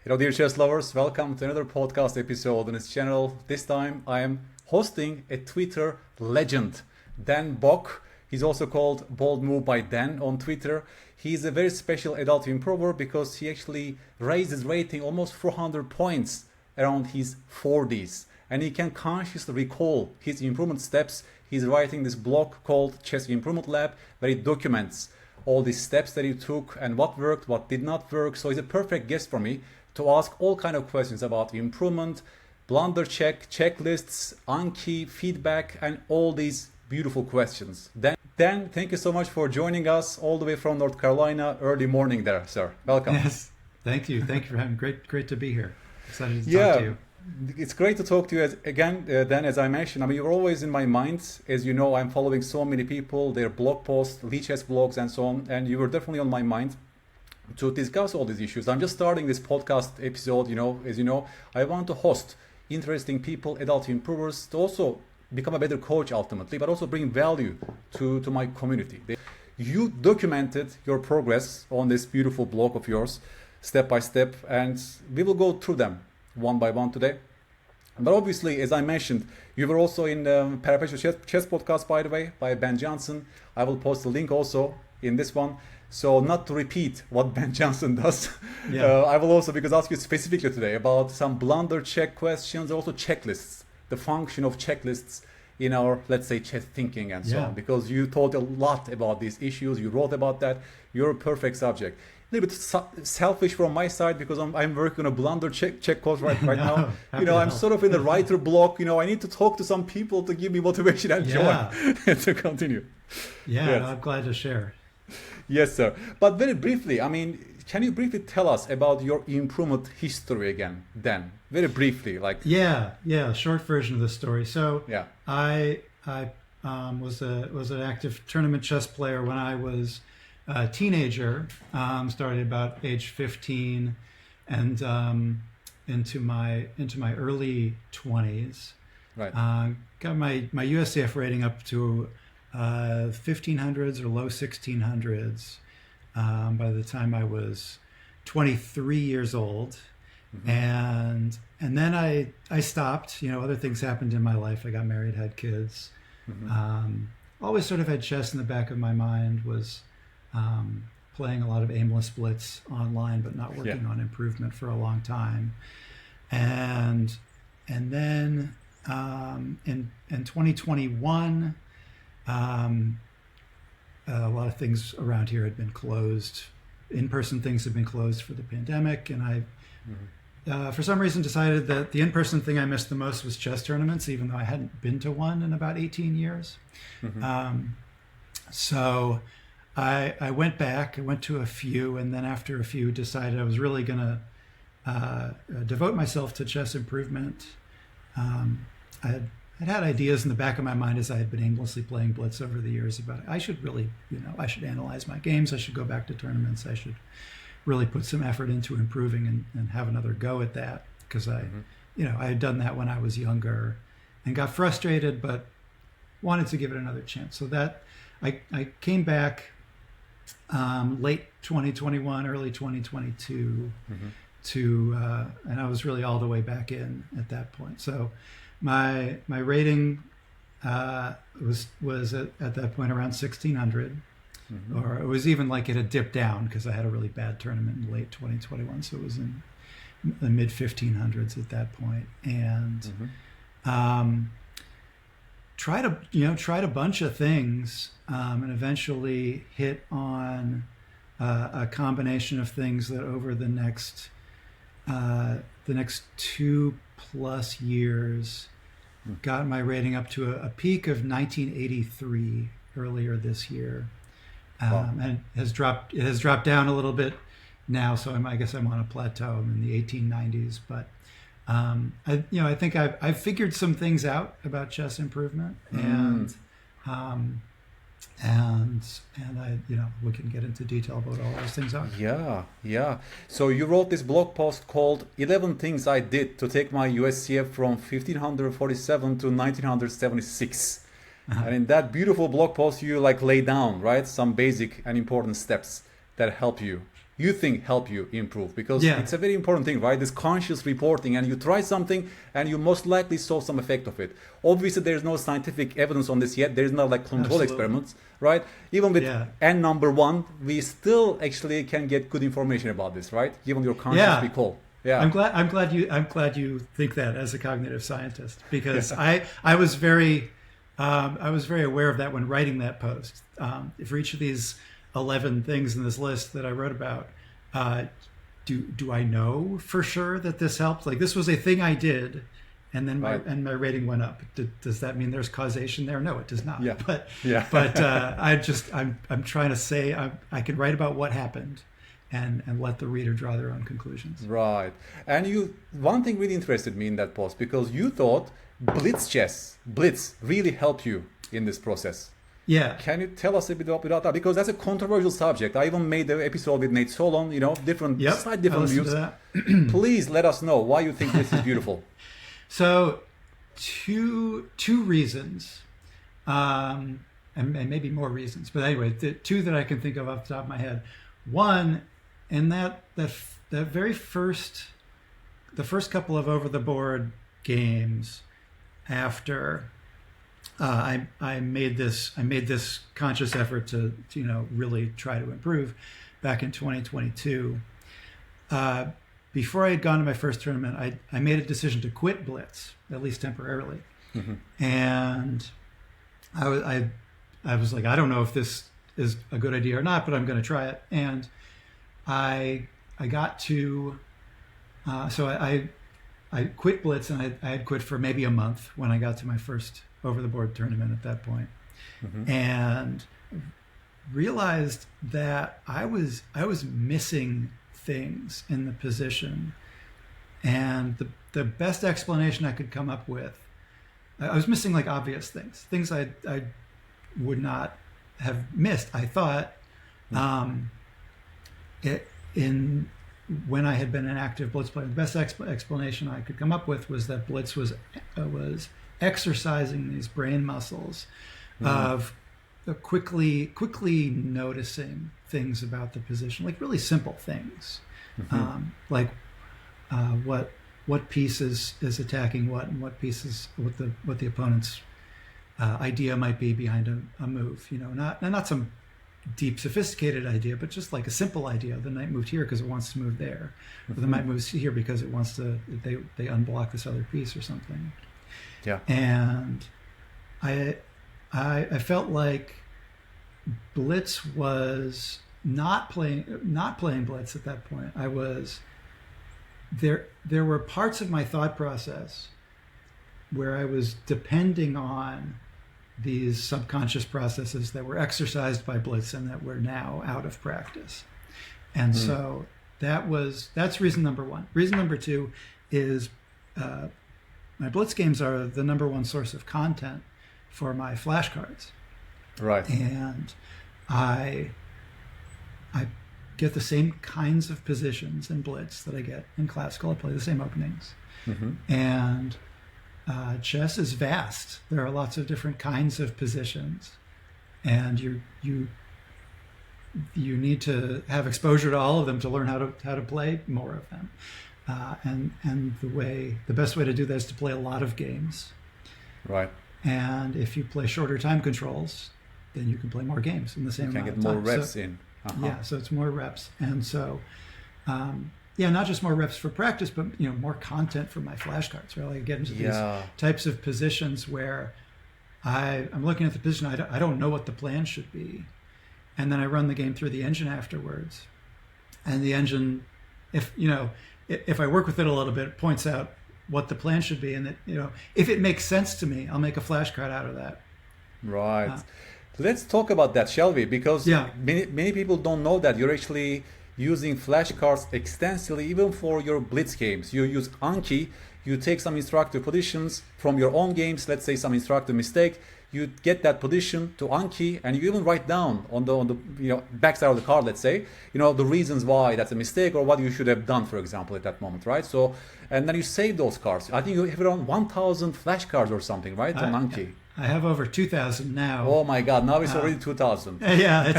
Hello, dear chess lovers. Welcome to another podcast episode on this channel. This time I am hosting a Twitter legend, Dan Bock. He's also called Bold Move by Dan on Twitter. He's a very special adult improver because he actually raised his rating almost 400 points around his 40s. And he can consciously recall his improvement steps. He's writing this blog called Chess Improvement Lab where he documents all these steps that he took and what worked, what did not work. So he's a perfect guest for me to ask all kind of questions about improvement, blunder-check, checklists, Anki, feedback, and all these beautiful questions. Dan, thank you so much for joining us all the way from North Carolina. Early morning there, sir. Welcome. Yes, thank you. Thank you for having me. Great to be here. Excited to talk to you. It's great to talk to you again, Dan, as I mentioned. I mean, you're always in my mind. As you know, I'm following so many people, their blog posts, Lichess blogs, and so on. And you were definitely on my mind to discuss all these issues. I'm just starting this podcast episode, as you know, I want to host interesting people, adult improvers, to also become a better coach ultimately, but also bring value to my community. You documented your progress on this beautiful blog of yours, step by step, and we will go through them one by one today. But obviously, as I mentioned, you were also in the Perpetual Chess podcast, by the way, by Ben Johnson. I will post the link also in this one. So not to repeat what Ben Johnson does, I will also ask you specifically today about some blunder-check questions, also checklists, the function of checklists in our, let's say, chess thinking and so on, because you taught a lot about these issues, you wrote about that, you're a perfect subject. A little bit selfish from my side because I'm working on a blunder-check course right now. I'm sort of in the writer block, I need to talk to some people to give me motivation and joy to continue. Yes. I'm glad to share. Yes, sir. But very briefly, can you briefly tell us about your improvement history again, Dan? Very briefly, short version of the story. So I was an active tournament chess player when I was a teenager. Started about age 15 and into my early 20s. Right. Got my USCF rating up to 1500s or low 1600s by the time I was 23 years old. Mm-hmm. And then I stopped. Other things happened in my life. I got married, had kids. Mm-hmm. Always sort of had chess in the back of my mind, was playing a lot of aimless blitz online, but not working on improvement for a long time. And then in 2021, a lot of things around here had been closed. In-person things had been closed for the pandemic, and I, for some reason, decided that the in-person thing I missed the most was chess tournaments, even though I hadn't been to one in about 18 years. Mm-hmm. So I went back. I went to a few, and then after a few, decided I was really going to devote myself to chess improvement. I'd had ideas in the back of my mind as I had been aimlessly playing blitz over the years about I should really, I should analyze my games. I should go back to tournaments. I should really put some effort into improving and have another go at that, because I had done that when I was younger and got frustrated, but wanted to give it another chance. So that I came back late 2021, early 2022 and I was really all the way back in at that point. So my rating was at that point around 1600, or it was even like it had dipped down because I had a really bad tournament in late 2021, so it was in the mid 1500s at that point. And tried a bunch of things, and eventually hit on a combination of things that over the next 2+ years got my rating up to a peak of 1983 earlier this year. And it has dropped down a little bit now, so I guess I'm on a plateau. I'm in the 1890s, but I think I've figured some things out about chess improvement, and we can get into detail about all those things. Yeah. So you wrote this blog post called 11 Things I Did to Take My USCF from 1547 to 1976. And in that beautiful blog post, you lay down, right, some basic and important steps that help you you think help you improve, because Yeah. it's a very important thing, right? This conscious reporting, and you try something and you most likely saw some effect of it. Obviously there's no scientific evidence on this yet. There's not like control Absolutely. experiments, right? Even with Yeah. n number 1, we still actually can get good information about this, right? Given your conscious Yeah. recall. Yeah. I'm glad you think that as a cognitive scientist, because I was very aware of that when writing that post. For each of these 11 things in this list that I wrote about, do I know for sure that this helped? Like, this was a thing I did, and then my rating went up. Does that mean there's causation there? No, it does not. Yeah. But Yeah. I'm trying to say I can write about what happened, and let the reader draw their own conclusions. Right. And one thing really interested me in that post, because you thought Blitz really helped you in this process. Yeah. Can you tell us a bit about that? Because that's a controversial subject. I even made the episode with Nate Solon, different views. Please let us know why you think this is beautiful. So, two reasons, and maybe more reasons, but anyway, the two that I can think of off the top of my head. One, in that very the first couple of over the board games after I made this conscious effort to really try to improve back in 2022. Before I had gone to my first tournament, I made a decision to quit Blitz, at least temporarily. Mm-hmm. And I was like, I don't know if this is a good idea or not, but I'm going to try it. And I got to, so I quit Blitz, and I had quit for maybe a month when I got to my first over-the-board tournament at that point. Mm-hmm. And realized that I was things in the position, and the best explanation I could come up with, I was missing like obvious things I would not have missed, I thought, when I had been an active Blitz player. The best explanation I could come up with was that Blitz was exercising these brain muscles of quickly noticing things about the position, like really simple things, like what piece is attacking what, and what pieces what the opponent's idea might be behind a move. Not some deep sophisticated idea, but just like a simple idea. The knight moved here because it wants to move there, or the knight moves here because it wants to they unblock this other piece or something. Yeah. And I felt like Blitz was not playing Blitz at that point. I was there were parts of my thought process where I was depending on these subconscious processes that were exercised by Blitz and that were now out of practice. And so that's reason number one. Reason number two is my Blitz games are the number one source of content for my flashcards. Right. And I get the same kinds of positions in Blitz that I get in classical. I play the same openings. Mm-hmm. And chess is vast. There are lots of different kinds of positions, and you need to have exposure to all of them to learn how to play more of them. And the best way to do that is to play a lot of games. Right. And if you play shorter time controls, then you can play more games in the same amount of time. You can get more reps in. Uh-huh. Yeah, so it's more reps. And so, not just more reps for practice, but more content for my flashcards. Right? I get into these types of positions where I'm looking at the position. I don't know what the plan should be, and then I run the game through the engine afterwards, and the engine, if I work with it a little bit, points out what the plan should be, and that if it makes sense to me, I'll make a flashcard out of that. Right. Let's talk about that, shall we? Because many people don't know that you're actually using flashcards extensively, even for your Blitz games. You use Anki. You take some instructor positions from your own games. Let's say some instructor mistake. You get that position to Anki, and you even write down on the backside of the card. Let's say the reasons why that's a mistake, or what you should have done, for example, at that moment, right? So, and then you save those cards. I think you have around 1,000 flashcards or something, right, on Anki. I have over 2,000 now. Oh my God! Now it's already 2,000. Yeah,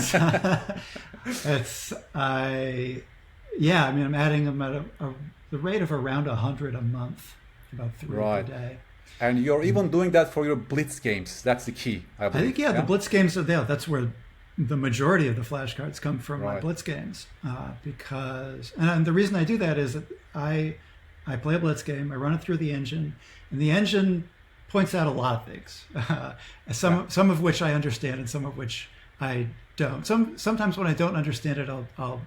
Yeah, I mean, I'm adding them at the rate of around 100 a month, about 3 Right. per day. And you're even doing that for your blitz games. That's the key, I I believe. think, yeah, the blitz games are there. That's where the majority of the flashcards come from, my Right. blitz games. Because, and the reason I do that is that I play a blitz game, I run it through the engine, and the engine points out a lot of things. Some of which I understand and some of which I don't. Sometimes when I don't understand it, I'll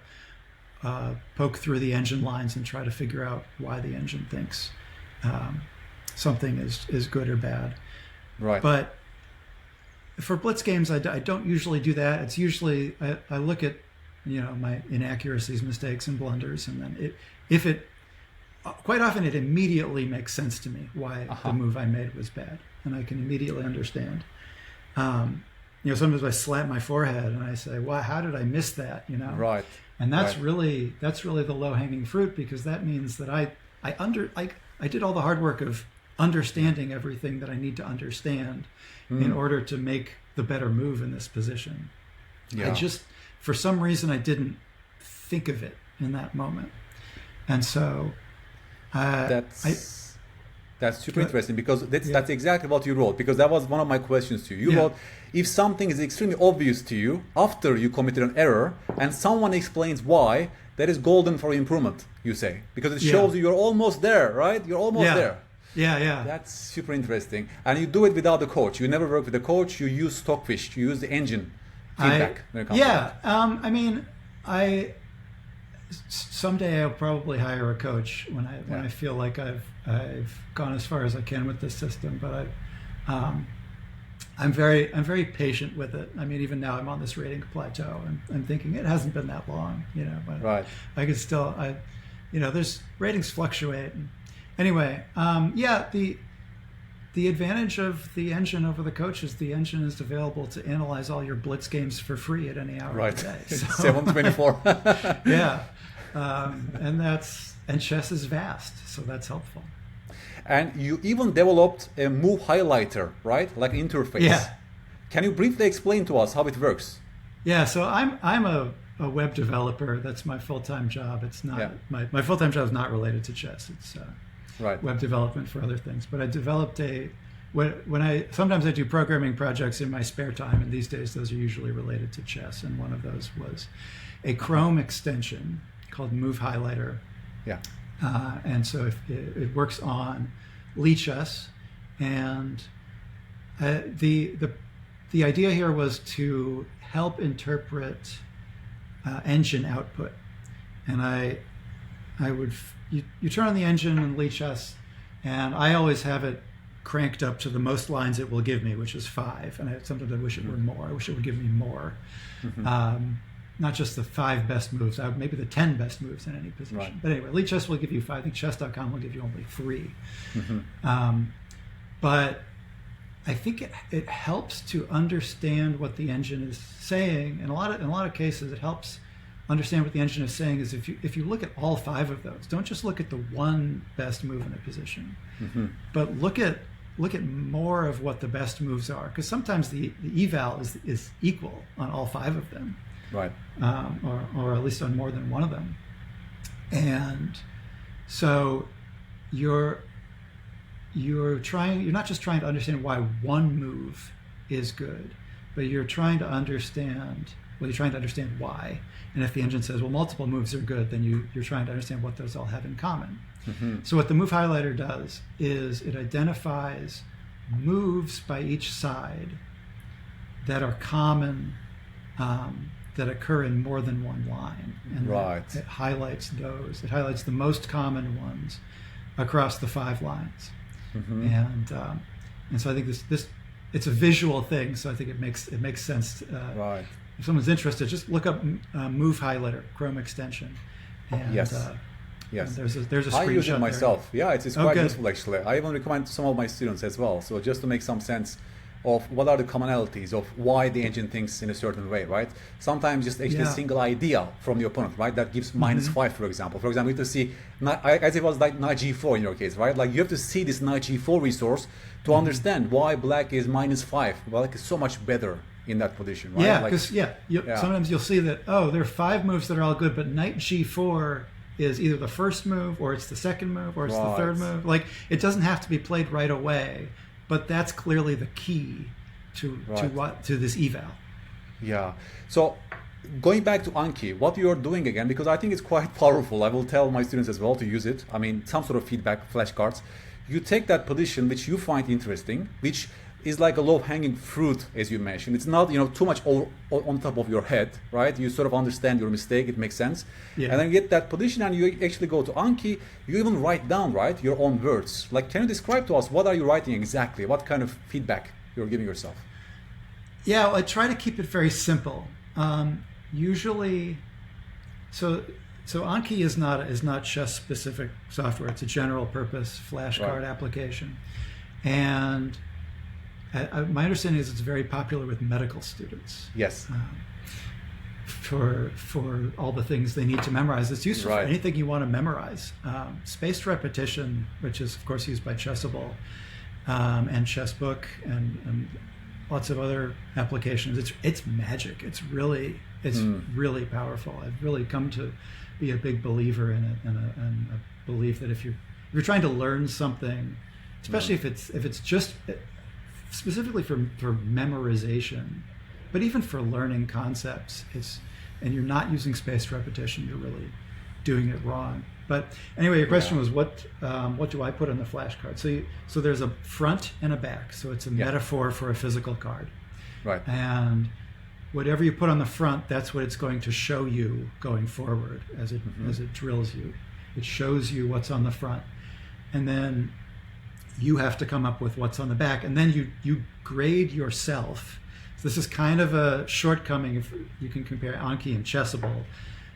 poke through the engine lines and try to figure out why the engine thinks something is good or bad. Right. But for blitz games, I don't usually do that. It's usually I look at my inaccuracies, mistakes, and blunders, and then quite often it immediately makes sense to me why the move I made was bad, and I can immediately understand. Sometimes I slap my forehead and I say, "Why? How did I miss that?" Right. And that's really the low hanging fruit, because that means that I did all the hard work of understanding everything that I need to understand in order to make the better move in this position. Yeah. I just, for some reason, I didn't think of it in that moment, and so that's super interesting, because that's exactly what you wrote, because that was one of my questions to you. You wrote, if something is extremely obvious to you after you committed an error and someone explains why, that is golden for improvement, you say, because it shows you're almost there, right? You're almost there. Yeah. That's super interesting. And you do it without the coach. You never work with a coach. You use Stockfish. You use the engine feedback when it comes to that. Someday I'll probably hire a coach when I feel like I've gone as far as I can with this system. But I'm very patient with it. I mean, even now I'm on this rating plateau, and I'm thinking it hasn't been that long, but right. I could still, there's ratings fluctuate. Anyway, the advantage of the engine over the coach is the engine is available to analyze all your blitz games for free at any hour of the day. So, 724. Yeah, and chess is vast, so that's helpful. And you even developed a move highlighter, right? Like an interface. Yeah. Can you briefly explain to us how it works? Yeah. So I'm a web developer. That's my full-time job. It's not my full-time job is not related to chess. It's web development for other things. But I developed sometimes I do programming projects in my spare time, and these days those are usually related to chess. And one of those was a Chrome extension called Move Highlighter. Yeah. And so it works on Lichess, and the idea here was to help interpret engine output. And you turn on the engine in Lichess, and I always have it cranked up to the most lines it will give me, which is 5. And sometimes I wish it were more. I wish it would give me more. Not just the 5 best moves, maybe the 10 best moves in any position. Right. But anyway, Lichess will give you 5. I think chess.com will give you only 3. But I think it helps to understand what the engine is saying. In a lot of cases, it helps understand what the engine is saying is if you look at all 5 of those, don't just look at the one best move in a position, but look at more of what the best moves are, because sometimes the eval is equal on all 5 of them. Right. Or at least on more than one of them. And so you're not just trying to understand why one move is good, but you're trying to understand why. And if the engine says, well, multiple moves are good, then you're trying to understand what those all have in common. So what the move highlighter does is it identifies moves by each side that are common, that occur in more than one line, and it highlights those. It highlights the most common ones across the 5 lines, and so I think this it's a visual thing. So I think it makes sense. If someone's interested, just look up Move Highlighter Chrome extension, and Yes. and there's a screenshot. I use it myself. There. Yeah, it's quite useful actually. I even recommend to some of my students as well. So just to make some sense of what are the commonalities of why the engine thinks in a certain way, right? Sometimes just actually a single idea from the opponent, right? That gives -5, for example. For example, you have to see, as it was like knight g4 in your case, right? Like you have to see this knight g4 resource to understand why black is -5. Black is so much better in that position, right? Yeah, Like, because sometimes you'll see that, there are 5 moves that are all good, but knight g4 is either the first move, or it's the second move, or it's the third move. Like, it doesn't have to be played right away, but that's clearly the key to this eval. Yeah. So going back to Anki, what you're doing again, because I think it's quite powerful. I will tell my students as well to use it. I mean, some sort of feedback, flashcards. You take that position which you find interesting, which is like a low-hanging fruit, as you mentioned. It's not, too much on top of your head, right? You sort of understand your mistake, it makes sense. Yeah. And then you get that position and you actually go to Anki, you even write down, right, your own words. Like, can you describe to us, what are you writing exactly? What kind of feedback you're giving yourself? Yeah, well, I try to keep it very simple. Usually, so Anki is not chess specific software. It's a general purpose flashcard application, and my understanding is it's very popular with medical students. Yes. For all the things they need to memorize, it's useful for anything you want to memorize. Spaced repetition, which is of course used by Chessable and Chessbook and lots of other applications. It's magic. It's really powerful. I've really come to be a big believer in it, and a belief that if you're trying to learn something, especially if it's just specifically for memorization, but even for learning concepts, and you're not using spaced repetition, you're really doing it wrong. But anyway, your question was what do I put on the flashcard? So there's a front and a back. So it's a metaphor for a physical card. Right. And whatever you put on the front, that's what it's going to show you going forward as it drills you. It shows you what's on the front, and then you have to come up with what's on the back, and then you grade yourself. So this is kind of a shortcoming if you can compare Anki and Chessable,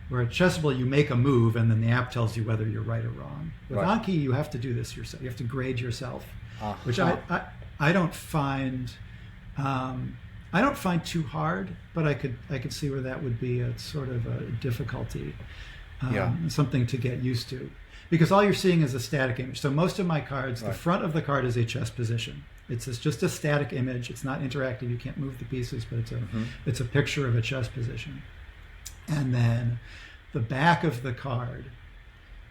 where at Chessable you make a move and then the app tells you whether you're right or wrong. With Anki, you have to do this yourself. You have to grade yourself, which I don't find too hard, but I could see where that would be a sort of a difficulty, something to get used to. Because all you're seeing is a static image. So most of my cards, the front of the card is a chess position. It's just a static image. It's not interactive. You can't move the pieces, but it's a picture of a chess position. And then the back of the card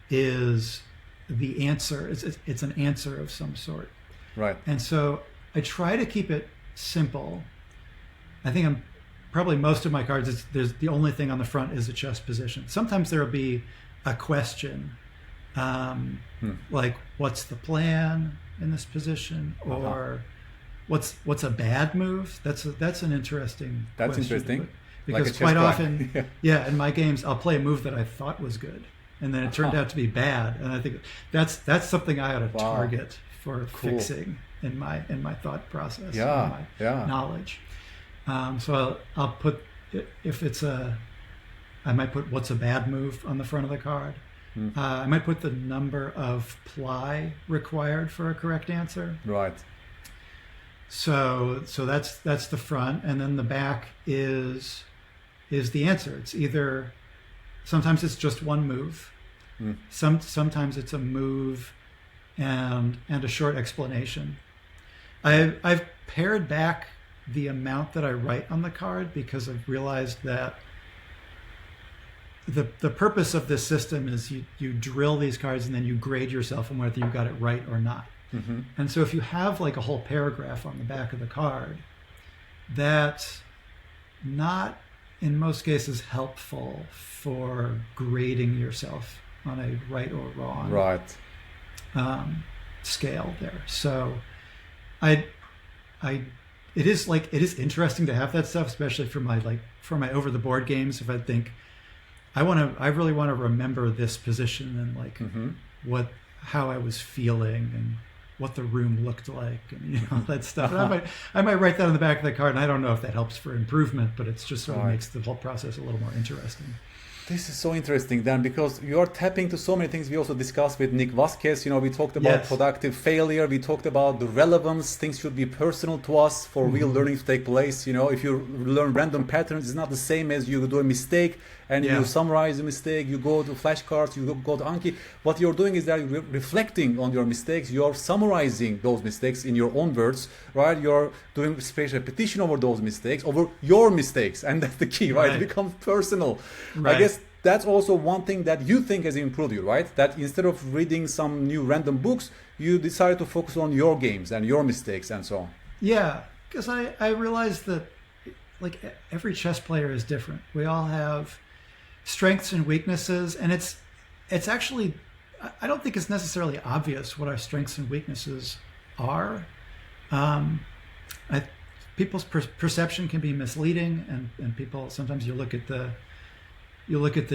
is the answer. It's an answer of some sort. Right. And so I try to keep it simple. I think probably most of my cards, there's the only thing on the front is a chess position. Sometimes there'll be a question. Like, what's the plan in this position, or what's a bad move? That's an interesting. That's question, interesting. Because like quite often, in my games, I'll play a move that I thought was good, and then it turned out to be bad. And I think that's something I ought to target for fixing in my thought process, my knowledge. So I'll put, if it's I might put what's a bad move on the front of the card. I might put the number of ply required for a correct answer. Right. So that's the front, and then the back is the answer. It's either, sometimes it's just one move. Sometimes it's a move and a short explanation. I've pared back the amount that I write on the card because I've realized that the purpose of this system is you drill these cards and then you grade yourself on whether you got it right or not. And so if you have like a whole paragraph on the back of the card, that's not in most cases helpful for grading yourself on a right or wrong scale there. So it is interesting to have that stuff, especially for my over the board games. If I think I really want to remember this position and how I was feeling and what the room looked like and that stuff. And I might write that on the back of the card, and I don't know if that helps for improvement, but it's just sort of makes the whole process a little more interesting. This is so interesting, Dan, because you're tapping to so many things we also discussed with Nick Vasquez. We talked about productive failure. We talked about the relevance. Things should be personal to us for real learning to take place. If you learn random patterns, it's not the same as you do a mistake and you summarize the mistake. You go to flashcards, you go to Anki. What you're doing is that you're reflecting on your mistakes. You're summarizing those mistakes in your own words, right? You're doing space repetition over those mistakes, over your mistakes. And that's the key, right? It becomes personal. Right. I guess that's also one thing that you think has improved you, right? That instead of reading some new random books, you decided to focus on your games and your mistakes and so on. Yeah, because I realized that like every chess player is different. We all have strengths and weaknesses, and it's actually, I don't think it's necessarily obvious what our strengths and weaknesses are. People's perception can be misleading, and people sometimes you look at the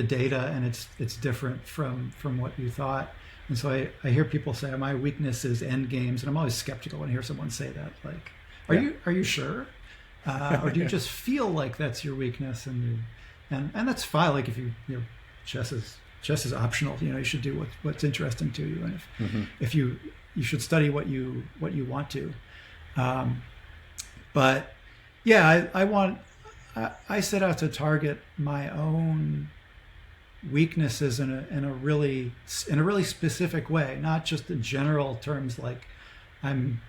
data and it's different from what you thought. And so I hear people say my weakness is end games, and I'm always skeptical when I hear someone say that. Like, are you sure, or do you just feel like that's your weakness? And that's fine. Like if chess is optional. You should do what's interesting to you, and if you should study what you want to. But yeah, I set out to target my own weaknesses in a really specific way, not just in general terms like I'm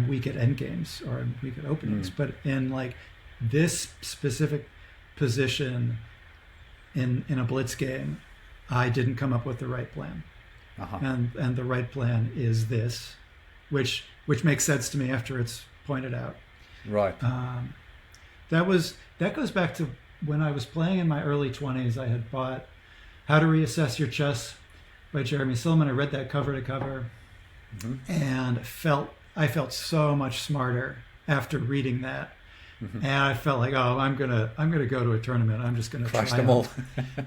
weak at endgames or I'm weak at openings, but in like this specific position in a blitz game, I didn't come up with the right plan, and the right plan is this, which makes sense to me after it's pointed out. Right. That goes back to when I was playing in my early 20s. I had bought How to Reassess Your Chess by Jeremy Silman. I read that cover to cover, and I felt so much smarter after reading that. And I felt like, oh, I'm gonna go to a tournament. I'm just gonna crush them all.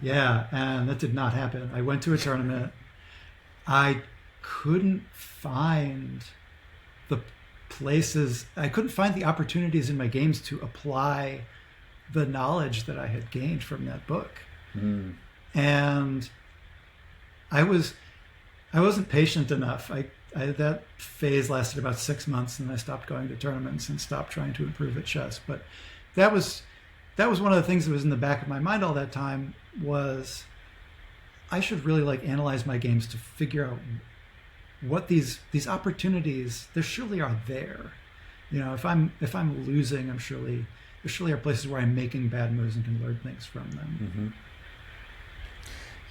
Yeah, and that did not happen. I went to a tournament. I couldn't find the places. I couldn't find the opportunities in my games to apply the knowledge that I had gained from that book. And I wasn't patient enough. That phase lasted about 6 months, and I stopped going to tournaments and stopped trying to improve at chess. But that was one of the things that was in the back of my mind all that time, was I should really like analyze my games to figure out what these opportunities there surely are there. If I'm losing, there surely are places where I'm making bad moves and can learn things from them.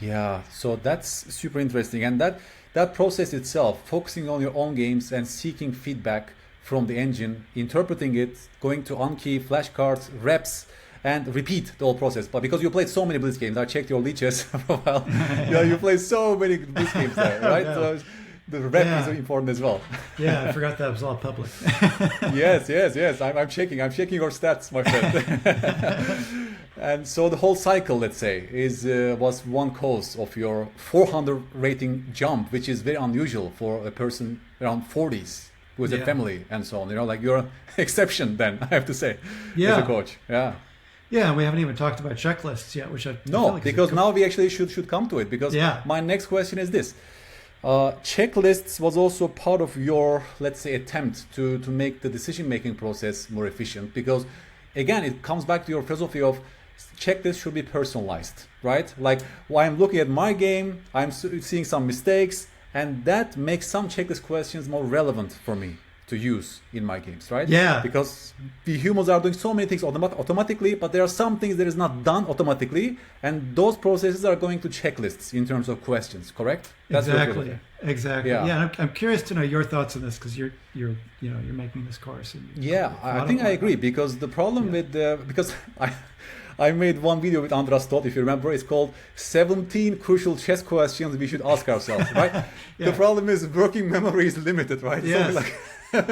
Yeah, so that's super interesting, and that process itself, focusing on your own games and seeking feedback from the engine, interpreting it, going to Anki, flashcards, reps, and repeat the whole process. But because you played so many blitz games, I checked your Lichess profile. You played so many blitz games there, right? So the rep is important as well. Yeah, I forgot that was all public. Yes. I'm checking your stats, my friend. And so the whole cycle, let's say, was one cause of your 400 rating jump, which is very unusual for a person around 40s who has a family and so on. Like you're an exception then, I have to say, as a coach. Yeah. Yeah, we haven't even talked about checklists yet, which I feel like because now we actually should come to it, because my next question is this. Checklists was also part of your, let's say, attempt to make the decision-making process more efficient, because again, it comes back to your philosophy of checklists should be personalized, right? Like while I'm looking at my game, I'm seeing some mistakes, and that makes some checklist questions more relevant for me to use in my games, right? Yeah. Because we humans are doing so many things automatically, but there are some things that is not done automatically, and those processes are going to checklists in terms of questions, correct? That's exactly. Yeah, I'm curious to know your thoughts on this, because you're making this course. And I think I agree, because the problem with because I made one video with Andras Todd, if you remember. It's called 17 Crucial Chess Questions We Should Ask Ourselves, right? The problem is working memory is limited, right? Yes. So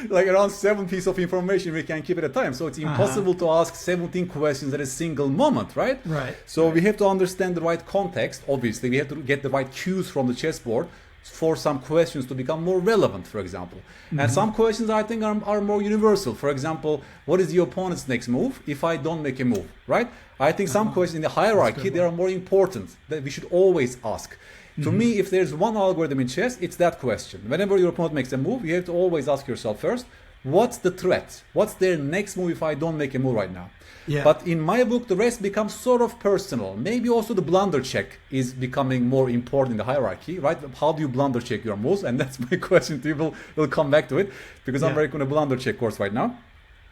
like around 7 pieces of information we can keep at a time. So it's impossible to ask 17 questions at a single moment, right? Right. So we have to understand the right context. Obviously, we have to get the right cues from the chessboard for some questions to become more relevant, for example. And some questions I think are more universal. For example, what is the opponent's next move if I don't make a move, right? I think some questions in the hierarchy, they are more important that we should always ask. To me, if there's one algorithm in chess, it's that question. Whenever your opponent makes a move, you have to always ask yourself first, what's the threat? What's their next move if I don't make a move right now? Yeah. But in my book, the rest becomes sort of personal. Maybe also the blunder check is becoming more important in the hierarchy, right? How do you blunder check your moves? And that's my question to you. We'll come back to it because I'm working on a blunder check course right now,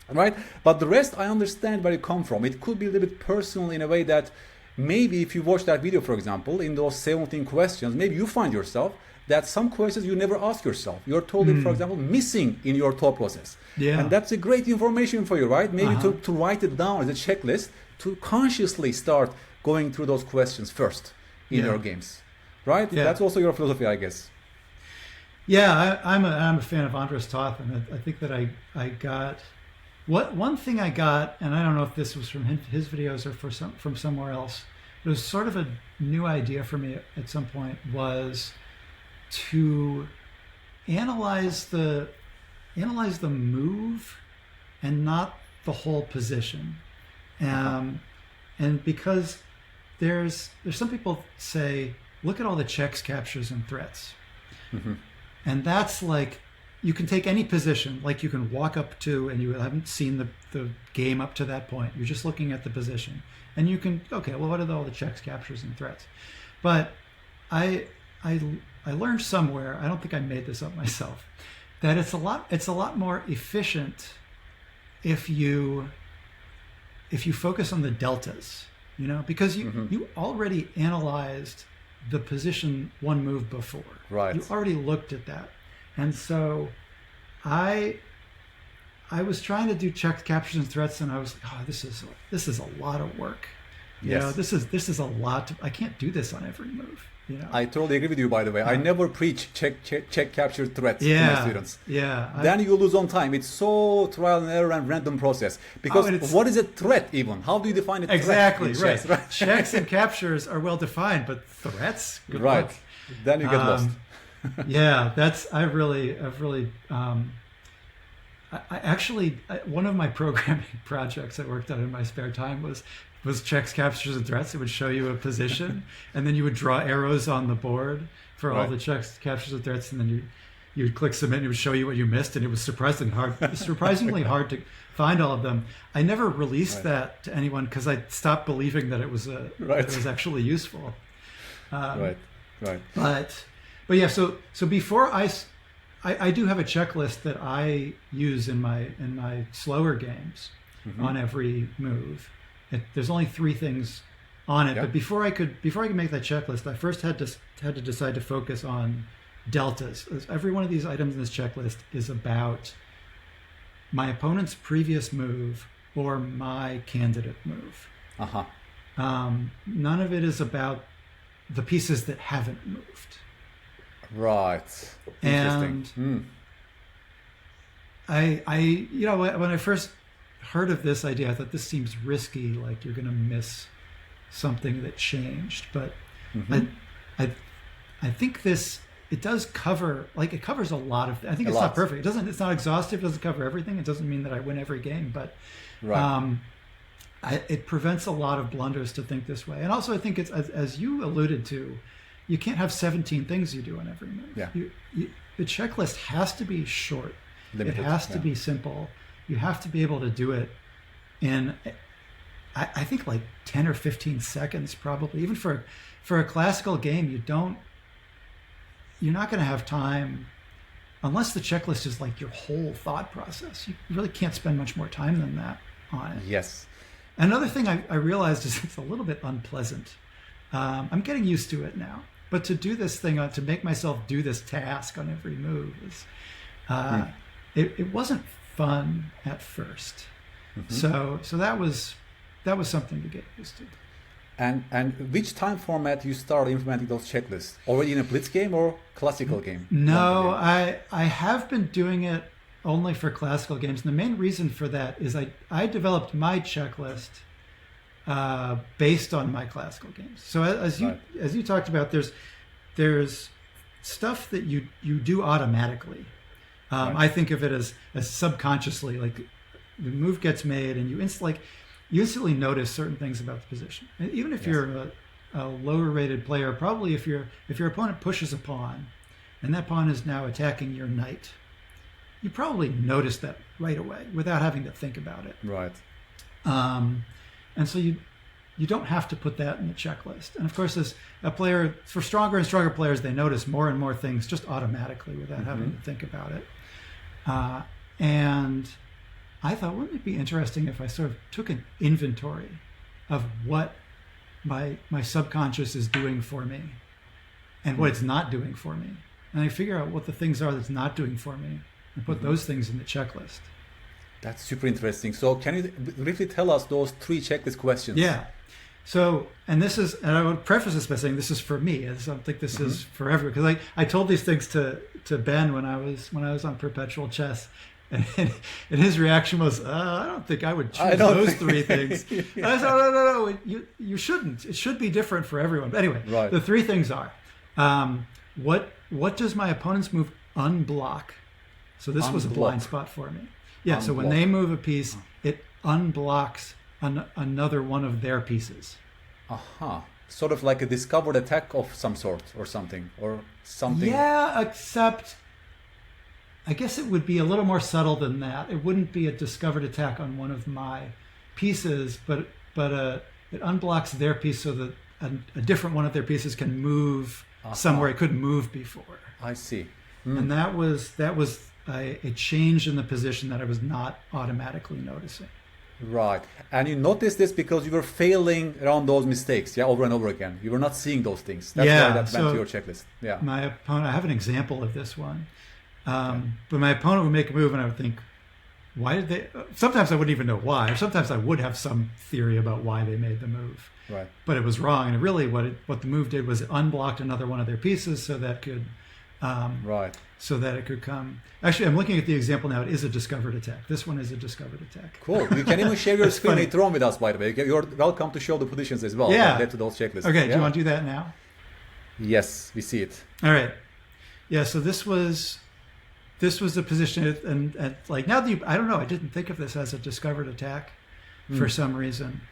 right? But the rest, I understand where you come from. It could be a little bit personal in a way that maybe if you watch that video, for example, in those 17 questions, maybe you find yourself that some questions you never ask yourself. You're totally, for example, missing in your thought process. Yeah. And that's a great information for you, right? Maybe to write it down as a checklist to consciously start going through those questions first in your games, right? Yeah. That's also your philosophy, I guess. Yeah, I'm a fan of Andras Toth, and I think that I got one thing I got, and I don't know if this was from his videos or from somewhere else. It was sort of a new idea for me at some point, was to analyze the move and not the whole position. And because there's some people say, look at all the checks, captures, and threats. And that's like, you can take any position, like you can walk up to, and you haven't seen the game up to that point. You're just looking at the position. And you can, okay, well, what are all the checks, captures, and threats? But I learned somewhere, I don't think I made this up myself, that it's a lot more efficient if you focus on the deltas, because you already analyzed the position one move before. Right. You already looked at that. And so I was trying to do checks, captures, and threats, and I was like, oh, this is a lot of work. Yes. This is a lot. I can't do this on every move. I totally agree with you, by the way. I never preach check, capture, threats to my students. Yeah. Then you lose on time. It's so trial and error and random process. Because what is a threat even? How do you define a threat? Exactly, right. right. Checks and captures are well defined, but threats? Good right. luck. Then you get lost. Yeah, I've really one of my programming projects I worked on in my spare time was checks, captures, and threats. It would show you a position, and then you would draw arrows on the board for all the checks, captures, and threats, and then you would click submit, and it would show you what you missed, and it was surprisingly hard to find all of them. I never released that to anyone because I stopped believing that it was that it was actually useful. Right. But yeah, so before I do have a checklist that I use in my slower games on every move. There's only 3 things on it, but before I could make that checklist, I first had to decide to focus on deltas. Every one of these items in this checklist is about my opponent's previous move or my candidate move. None of it is about the pieces that haven't moved. Right. Interesting. And when I first heard of this idea, I thought this seems risky, like you're going to miss something that changed. But I think it does cover, like it covers a lot of. I think it's not perfect. It's not exhaustive. It doesn't cover everything. It doesn't mean that I win every game, but it prevents a lot of blunders to think this way. And also, I think it's as you alluded to. You can't have 17 things you do on every move. Yeah. The checklist has to be short. Limited, it has to be simple. You have to be able to do it in, I think, like 10 or 15 seconds, probably. Even for a classical game, you're not going to have time, unless the checklist is like your whole thought process. You really can't spend much more time than that on it. Yes. Another thing I realized is it's a little bit unpleasant. I'm getting used to it now. But to do this thing, to make myself do this task on every move, it wasn't fun at first. So that was something to get used to. And which time format you start implementing those checklists? Already in a blitz game or classical game? No, I have been doing it only for classical games. And the main reason for that is I developed my checklist based on my classical games. So as you talked about, there's stuff that you do automatically. I think of it as subconsciously, like the move gets made and you instantly notice certain things about the position. And even if you're a lower rated player, probably if your opponent pushes a pawn and that pawn is now attacking your knight, you probably notice that right away without having to think about it. Right. And so you don't have to put that in the checklist. And of course, as a player, for stronger and stronger players, they notice more and more things just automatically without having to think about it. And I thought, wouldn't it be interesting if I sort of took an inventory of what my subconscious is doing for me and what it's not doing for me. And I figure out what the things are that's not doing for me and put those things in the checklist. That's super interesting. So can you briefly tell us those 3 checklist questions? Yeah. So, and I would preface this by saying this is for me. I don't think this is for everyone. Because I told these things to Ben when I was on Perpetual Chess. And his reaction was, I don't think I would choose those 3 things. And I said, no, you shouldn't. It should be different for everyone. But anyway, the 3 things are, what does my opponent's move unblock? So this was a blind spot for me. Yeah, so when they move a piece, it unblocks another one of their pieces. Sort of like a discovered attack of some sort or something. Yeah, except I guess it would be a little more subtle than that. It wouldn't be a discovered attack on one of my pieces, but it unblocks their piece so that a different one of their pieces can move somewhere it couldn't move before. I see. And that was a change in the position that I was not automatically noticing. Right. And you noticed this because you were failing around those mistakes, over and over again. You were not seeing those things. That's why that went to your checklist. Yeah. My opponent, I have an example of this one. But my opponent would make a move and I would think, why did they? Sometimes I wouldn't even know why. Or sometimes I would have some theory about why they made the move. Right. But it was wrong. And really what the move did was it unblocked another one of their pieces so that could so that it could come. Actually, I'm looking at the example now. It is a discovered attack. This one is a discovered attack. Cool. You can even share your screen later on with us, by the way. You're welcome to show the positions as well. Yeah. That to those checklists. Okay. Do you want to do that now? Yes, we see it. All right. Yeah. So this was the position, and like now that I don't know. I didn't think of this as a discovered attack for some reason,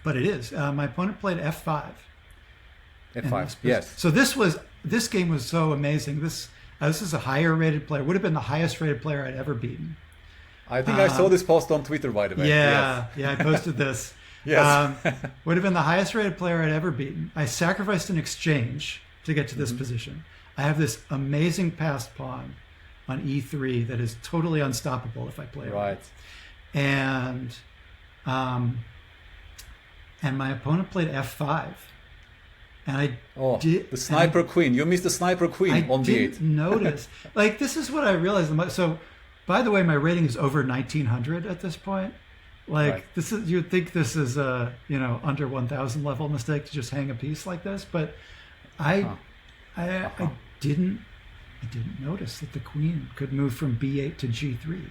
but it is. My opponent played F5. F5. Yes. So this game was so amazing. This is a higher rated player. Would have been the highest rated player I'd ever beaten. I think I saw this post on Twitter, by the way. Yeah, I posted this. Yes. Would have been the highest rated player I'd ever beaten. I sacrificed an exchange to get to this position. I have this amazing passed pawn on E3 that is totally unstoppable if I play it right. And my opponent played F5. And the sniper queen. You missed the sniper queen on B8. I didn't notice. Like, this is what I realized. So, by the way, my rating is over 1900 at this point. Like, this is, you'd think this is a, under 1000 level mistake to just hang a piece like this. But I didn't notice that the queen could move from B8 to G3.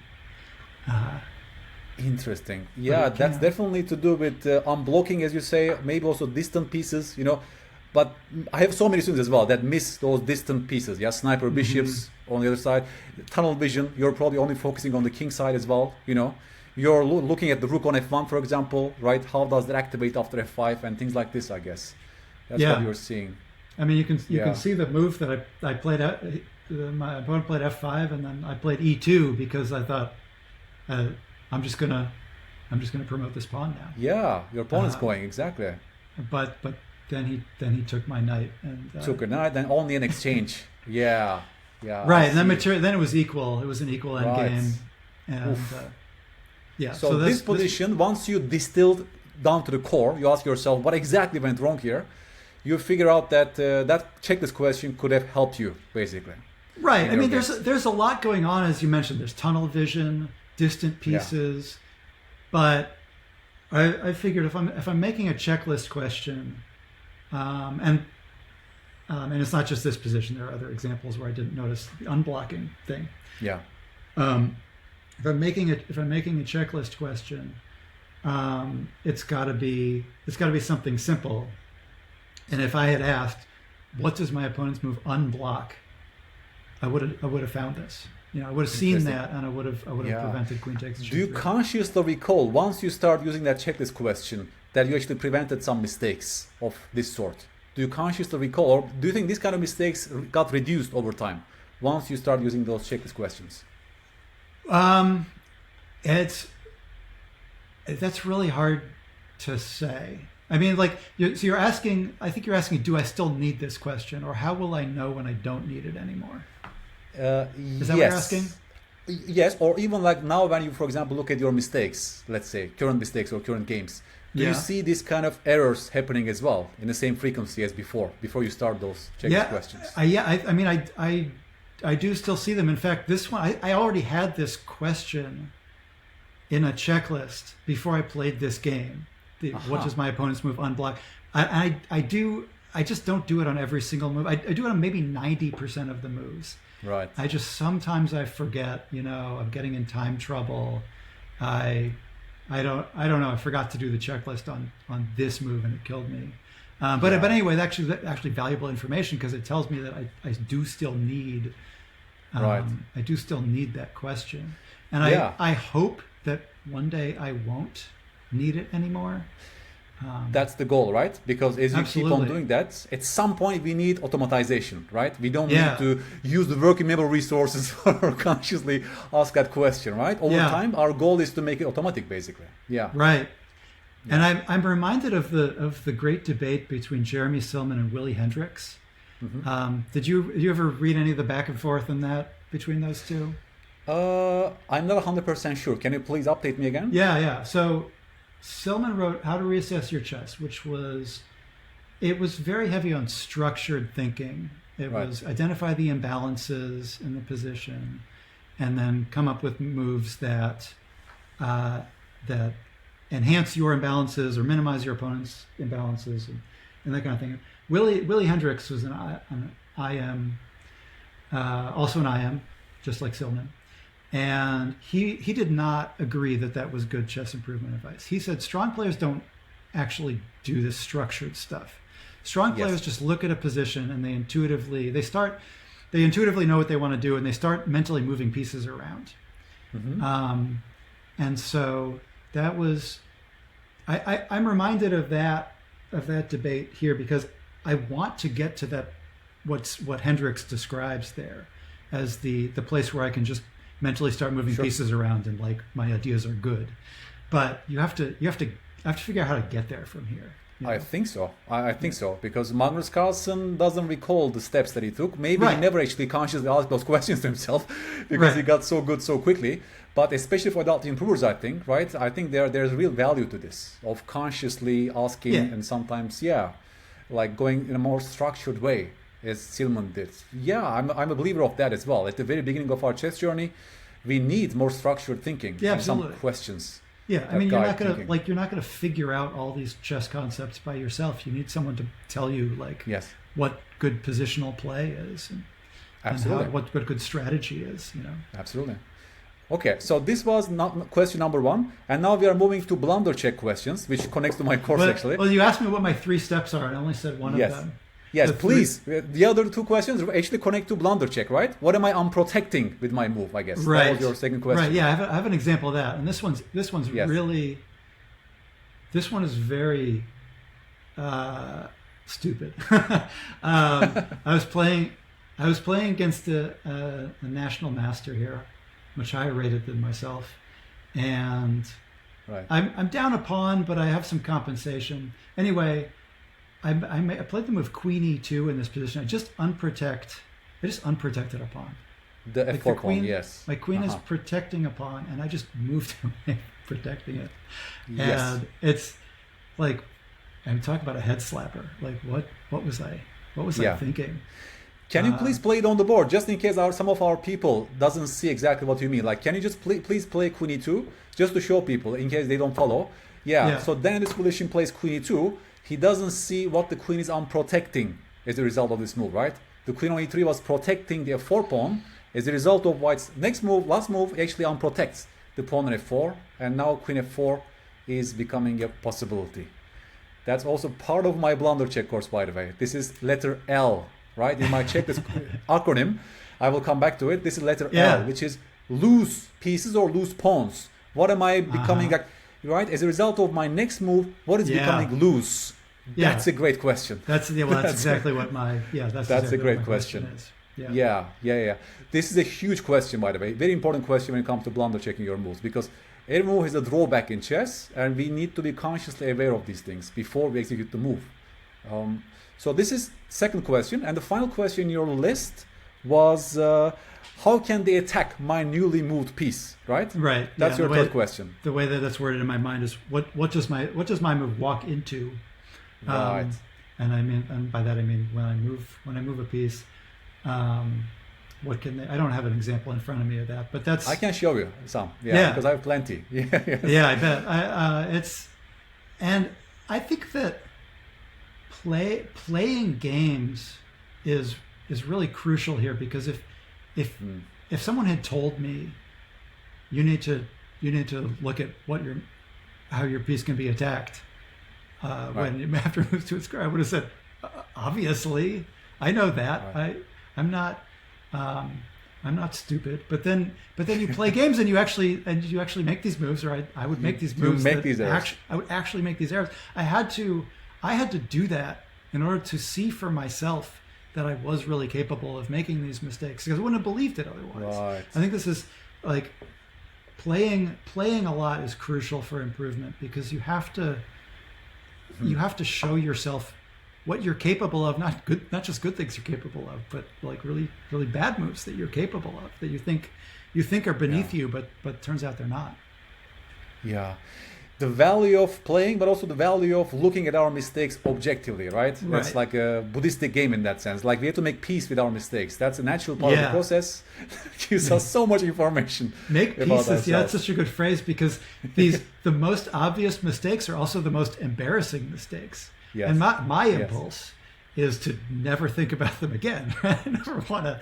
Interesting. Yeah, that's definitely to do with unblocking, as you say, maybe also distant pieces, But I have so many students as well that miss those distant pieces. Yeah, sniper bishops on the other side, tunnel vision. You're probably only focusing on the king side as well. You're looking at the rook on F1, for example, right? How does that activate after F5 and things like this? I guess that's what you're seeing. I mean, you can see the move that I played out. My opponent played F5, and then I played E2 because I thought I'm just gonna promote this pawn now. Yeah, your opponent's going exactly. But then he took my knight and took a knight, then only an exchange. yeah. Right, and then it was equal. It was an equal end game, and So this position, once you distilled down to the core, you ask yourself what exactly went wrong here. You figure out that that checklist question could have helped you, basically. Right. I mean, there's a lot going on, as you mentioned. There's tunnel vision, distant pieces, but I figured if I'm making a checklist question. And it's not just this position. There are other examples where I didn't notice the unblocking thing. Yeah. If I'm making a checklist question, it's got to be something simple. And if I had asked, what does my opponent's move unblock, I would have found this. I would have seen that, and I would have prevented queen takes. Do you consciously recall, once you start using that checklist question, that you actually prevented some mistakes of this sort? Do you consciously recall, or do you think these kind of mistakes got reduced over time once you start using those checklist questions? That's really hard to say. I mean, like, so you're asking, I think you're asking, do I still need this question, or how will I know when I don't need it anymore? Is that what you're asking? Yes, or even like now when you, for example, look at your mistakes, let's say current mistakes or current games, do you see these kind of errors happening as well in the same frequency as before you start those checklist questions? I mean, I do still see them. In fact, this one, I already had this question in a checklist before I played this game. What does my opponent's move unblock? I just don't do it on every single move. I do it on maybe 90% of the moves. Right. Sometimes I forget, I'm getting in time trouble. I don't know. I forgot to do the checklist on this move and it killed me. But anyway, that's actually valuable information because it tells me that I do still need, I do still need that question. And I hope that one day I won't need it anymore. That's the goal, right? Because as you keep on doing that, at some point we need automatization, right? We don't need to use the working memory resources or consciously ask that question, right? Over time, our goal is to make it automatic, basically. Yeah. Right. Yeah. And I'm reminded of the great debate between Jeremy Silman and Willie Hendricks. Mm-hmm. Did you ever read any of the back and forth in that between those two? I'm not 100% sure. Can you please update me again? Yeah. So Silman wrote How to Reassess Your Chess, which was very heavy on structured thinking. It was identify the imbalances in the position and then come up with moves that enhance your imbalances or minimize your opponent's imbalances and that kind of thing. Willie Hendricks was an IM, also an IM, just like Silman. And he did not agree that was good chess improvement advice. He said strong players don't actually do this structured stuff. Strong players just look at a position and they intuitively know what they want to do and they start mentally moving pieces around. Mm-hmm. And so that was, I'm reminded of that debate here because I want to get to that what Hendricks describes there as the place where I can just mentally start moving pieces around and like my ideas are good, but you have to figure out how to get there from here. I think so. I think so because Magnus Carlsen doesn't recall the steps that he took. Maybe he never actually consciously asked those questions to himself because he got so good so quickly. But especially for adult improvers, I think, right? I think there's real value to this of consciously asking and sometimes, like going in a more structured way. As Silman did. Yeah, I'm a believer of that as well. At the very beginning of our chess journey, we need more structured thinking and some questions. Yeah, I mean, you're not gonna figure out all these chess concepts by yourself. You need someone to tell you what good positional play is and what good strategy is. Absolutely. Okay, so this was question number 1, and now we are moving to blunder-check questions, which connects to my course actually. Well, you asked me what my 3 steps are, and I only said one of them. Yes, please. The other 2 questions actually connect to blunder-check, right? What am I unprotecting with my move, I guess? Right. That was your second question. Right, yeah, I have an example of that. And this one's really, this one is very stupid. I was playing against a national master here, much higher rated than myself. And I'm down a pawn, but I have some compensation. Anyway, I played the move Queen E2 in this position. I just unprotected a pawn. The F4 pawn, yes. My queen is protecting a pawn, and I just moved away, protecting it. Yes. And it's like, I'm talking about a head slapper. Like, what was I thinking? Can you please play it on the board, just in case some of our people doesn't see exactly what you mean? Like, can you just please play Queen E2, just to show people, in case they don't follow? Yeah. So then this position plays Queen E2. He doesn't see what the queen is unprotecting as a result of this move, right? The queen on E3 was protecting the F4 pawn. As a result of White's last move, actually unprotects the pawn on F4, and now Queen F4 is becoming a possibility. That's also part of my blunder-check course, by the way. This is letter L, right? In my checklist acronym, I will come back to it. This is letter L, which is loose pieces or loose pawns. What am I becoming, like, right? As a result of my next move, what is becoming loose? That's a great question. That's exactly what my that's exactly a great what my question. is. Yeah. This is a huge question, by the way. Very important question when it comes to blunder checking your moves, because every move is a drawback in chess, and we need to be consciously aware of these things before we execute the move. So this is second question, and the final question in your list was how can they attack my newly moved piece? Right. Right. That's your third question. The way that that's worded in my mind is what does my move walk into? Right. And I mean, and by that I mean when I move a piece. What can they? I don't have an example in front of me of that, but that's. I can show you some. Yeah. Because I have plenty. Yeah, I bet. And I think that playing games is really crucial here, because if someone had told me you need to look at how your piece can be attacked when after it moves to its square, I would have said, obviously I know that. Right. I'm not stupid, but then you play games and you actually make these moves, or I would make these moves. I would actually make these errors. I had to do that in order to see for myself that I was really capable of making these mistakes, because I wouldn't have believed it otherwise. Right. I think this is like playing a lot is crucial for improvement, because you have to show yourself what you're capable of, not just good things you're capable of, but like really, really bad moves that you're capable of, that you think are beneath you, but turns out they're not. Yeah. The value of playing, but also the value of looking at our mistakes objectively, right? That's like a Buddhistic game in that sense. Like we have to make peace with our mistakes. That's a natural part of the process. It gives us so much information. Make peace is that's such a good phrase, because the most obvious mistakes are also the most embarrassing mistakes. Yes. And my impulse is to never think about them again. I don't want to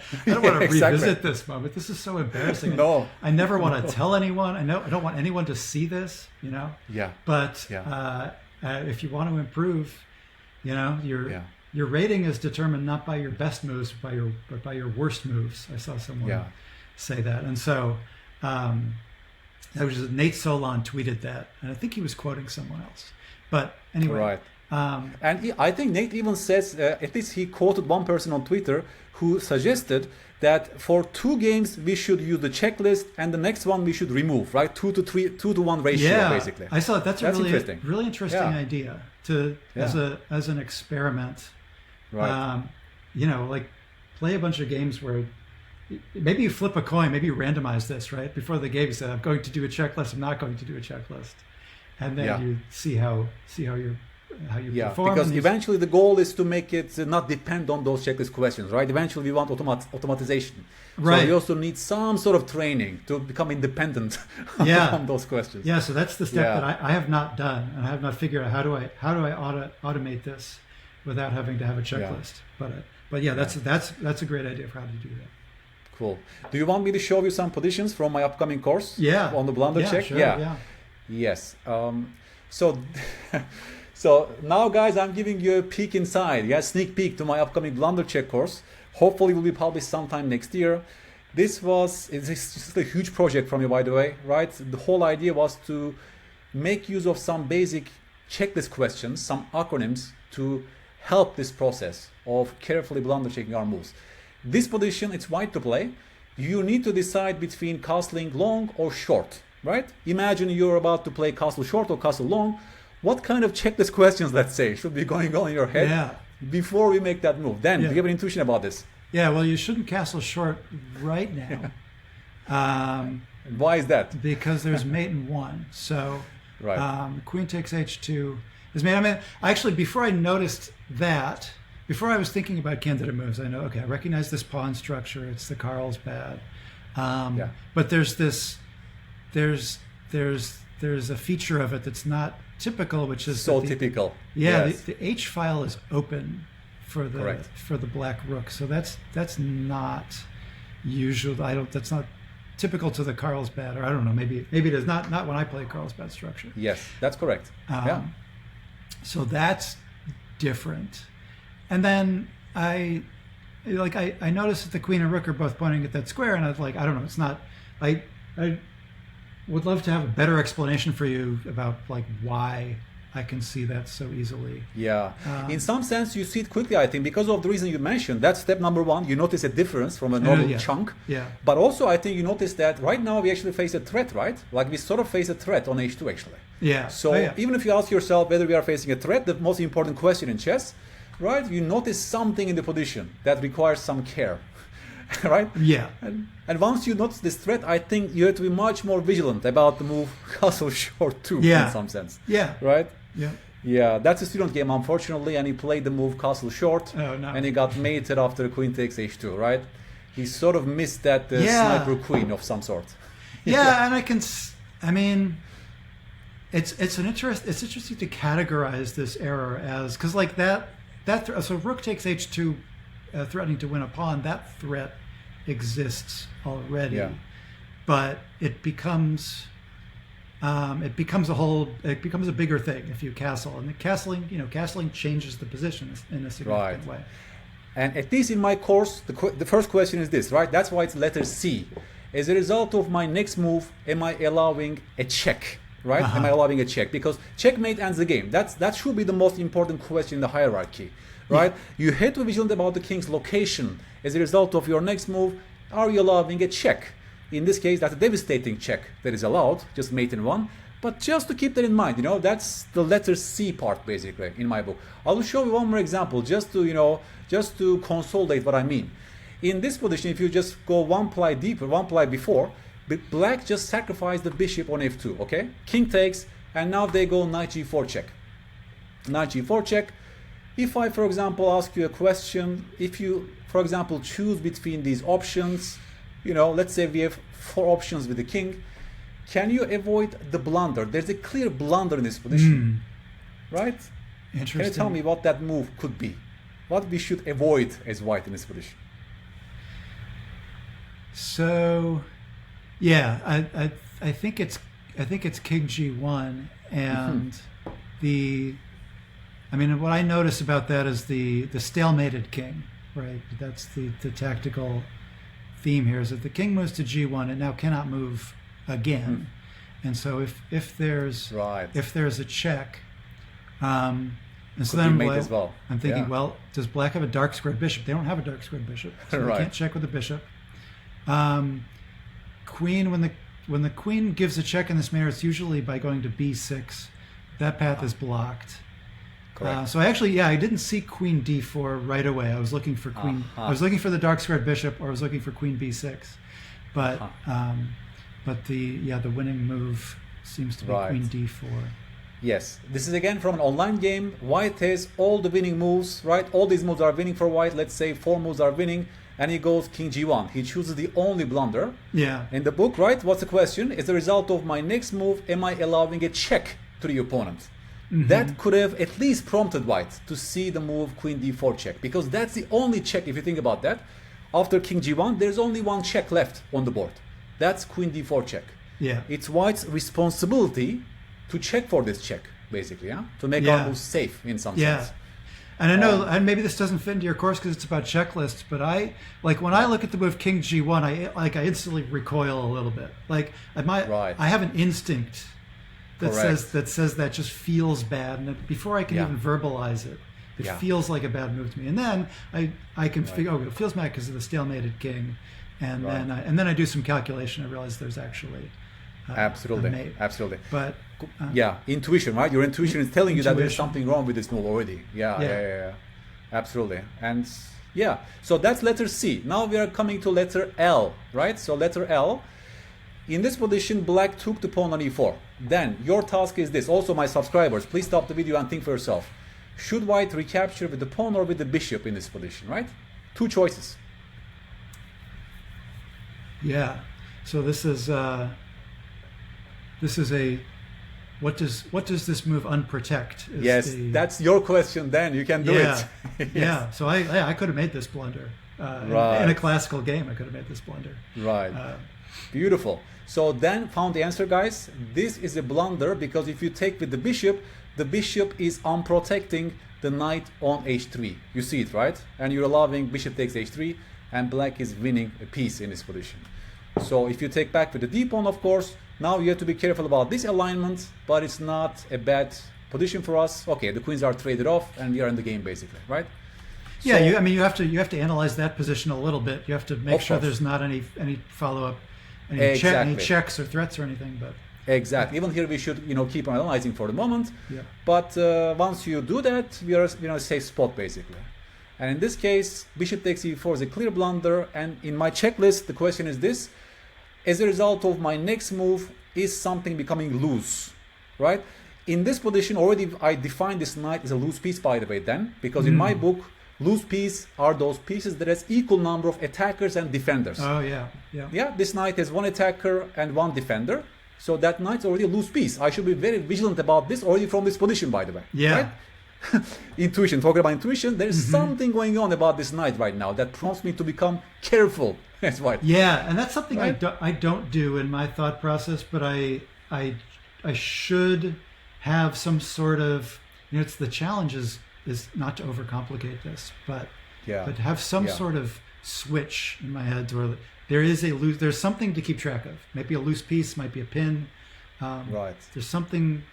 revisit this moment. This is so embarrassing. No. I never want to tell anyone. I don't want anyone to see this, Yeah. But if you want to improve, your rating is determined not by your best moves, but by your worst moves. I saw someone say that. And so that was just, Nate Solon tweeted that, and I think he was quoting someone else. But anyway. Right. And I think Nate even says, at least he quoted one person on Twitter who suggested that for 2 games we should use the checklist, and the next one we should remove, right? 2 to 1 ratio, basically. I saw it. That's a really interesting idea as an experiment. Right. Like play a bunch of games where maybe you flip a coin, maybe you randomize this, right? Before the game, you say, I'm going to do a checklist, I'm not going to do a checklist. And then you see how you perform. Because eventually the goal is to make it not depend on those checklist questions, right? Eventually we want automatization. Right. So we also need some sort of training to become independent from those questions. Yeah, so that's the step that I have not done, and I have not figured out how do I automate this without having to have a checklist. But that's a great idea for how to do that. Cool. Do you want me to show you some positions from my upcoming course? Yeah. On the blunder check? Sure, yeah. Yes. So now, guys, I'm giving you a peek inside, sneak peek to my upcoming blunder check course. Hopefully, it will be published sometime next year. It's just a huge project from you, by the way, right? The whole idea was to make use of some basic checklist questions, some acronyms to help this process of carefully blunder checking our moves. This position, it's white to play. You need to decide between castling long or short, right? Imagine you're about to play castle short or castle long. What kind of checklist questions, let's say, should be going on in your head before we make that move? Dan, do you have an intuition about this? Yeah, well, you shouldn't castle short right now. Why is that? Because there's mate in 1. So queen takes h2 is mate. I mean, actually, before I noticed that, before I was thinking about candidate moves, I know, okay, I recognize this pawn structure. It's the Carlsbad. But there's a feature of it that's not typical, which is typical. The H file is open for the black rook, so that's not usual. That's not typical to the Carlsbad, or I don't know. Maybe it is not when I play Carlsbad structure. Yes, that's correct. So that's different. And then I noticed that the queen and rook are both pointing at that square, and I was like, I don't know, it's not. I would love to have a better explanation for you about like why I can see that so easily. Yeah, in some sense you see it quickly, I think, because of the reason you mentioned. That's step number one. You notice a difference from a normal chunk. Yeah. But also I think you notice that right now we actually face a threat, right? Like we sort of face a threat on h2 actually. Yeah. So even if you ask yourself whether we are facing a threat, the most important question in chess, right? You notice something in the position that requires some care. Right? Yeah. And once you notice this threat, I think you have to be much more vigilant about the move castle short too, in some sense. Yeah. Right? Yeah. Yeah, that's a student game, unfortunately, and he played the move castle short, Oh, no. and he got mated after queen takes h2, right? He sort of missed that sniper queen of some sort. Yeah, and I mean, it's interesting to categorize this error as, because like so rook takes h2, threatening to win a pawn. That threat exists already, but it becomes a bigger thing if you castle, and the castling changes the position in a significant way. And at least in my course, the first question is this, right? That's why it's letter C. As a result of my next move, am I allowing a check? Right? Am I allowing a check? Because checkmate ends the game. That should be the most important question in the hierarchy, right? You have to be vigilant about the king's location. As a result of your next move, are you allowing a check? In this case, that's a devastating check that is allowed, just mate in one. But just to keep that in mind, that's the letter C part basically in my book. I will show you one more example just to consolidate what I mean. In this position, if you just go one ply deeper, one ply before, black just sacrificed the bishop on f2, okay? King takes, and now they go knight g4 check. Knight g4 check. If I, for example, ask you a question, if you, for example, choose between these options, let's say we have 4 options with the king, can you avoid the blunder? There's a clear blunder in this position, right? Interesting. Can you tell me what that move could be? What we should avoid as white in this position? So, yeah, I think it's king g1, and what I notice about that is the stalemated king, right? That's the tactical theme here, is that the king moves to g1 and now cannot move again, and so if there's a check, and so then I'm thinking, well, does black have a dark squared bishop? They don't have a dark squared bishop, so they can't check with the bishop. Queen, when the queen gives a check in this manner, it's usually by going to b6. That path is blocked. So I didn't see queen d4 right away. I was looking for queen. I was looking for the dark squared bishop, or I was looking for queen b6. But the winning move seems to be queen d4. Yes, this is again from an online game. White has all the winning moves, right? All these moves are winning for white. Let's say 4 moves are winning, and he goes king g1. He chooses the only blunder. Yeah. In the book, right? What's the question? As a result of my next move, am I allowing a check to the opponent? That could have at least prompted white to see the move queen d4 check, because that's the only check. If you think about that, after king g1, there's only one check left on the board. That's queen d4 check. Yeah. It's white's responsibility to check for this check, basically, to make our move safe in some sense. And I know, and maybe this doesn't fit into your course because it's about checklists, but when I look at the move king g1, I instantly recoil a little bit. I have an instinct that says that just feels bad, and before I can even verbalize it, it feels like a bad move to me. And then I can figure, it feels bad because of the stalemated king, and then I do some calculation. I realize there's actually absolutely. But intuition, right? Your intuition is telling you that there's something wrong with this move already. Yeah, absolutely. And so that's letter C. Now we are coming to letter L, right? So letter L. In this position, black took the pawn on e4. Then your task is this. Also, my subscribers, please stop the video and think for yourself. Should white recapture with the pawn or with the bishop in this position, right? 2 choices. Yeah. So this is a what does this move unprotect? Yes, that's your question. Then you can do it. Yeah. So I could have made this blunder in a classical game. I could have made this blunder. Right. Beautiful. So then found the answer, guys. This is a blunder because if you take with the bishop, the bishop is unprotecting the knight on h3. You see it, right? And you're allowing bishop takes h3, and black is winning a piece in this position. So if you take back with the d pawn, of course, now you have to be careful about this alignment, but it's not a bad position for us. Okay, the queens are traded off, and we are in the game basically, right? Yeah, So, you have to analyze that position a little bit. You have to make sure there's not any follow up, any checks or threats or anything. But exactly, even here we should keep on analyzing for the moment. Yeah. But once you do that, we are in a safe spot basically. And in this case, bishop takes e4 is a clear blunder. And in my checklist, the question is this: as a result of my next move, is something becoming loose, right? In this position, already I defined this knight as a loose piece, by the way, then, because in my book, loose pieces are those pieces that has equal number of attackers and defenders. Oh, yeah. Yeah, this knight has one attacker and one defender. So that knight's already a loose piece. I should be very vigilant about this already from this position, by the way. Yeah. Right? Intuition, talking about intuition, there's something going on about this knight right now that prompts me to become careful. That's right. Yeah, and that's something Right? I don't do in my thought process, but I should have some sort of, it's the challenge is not to overcomplicate this, but have some sort of switch in my head where there's something to keep track of. Maybe a loose piece, might be a pin. Right. There's something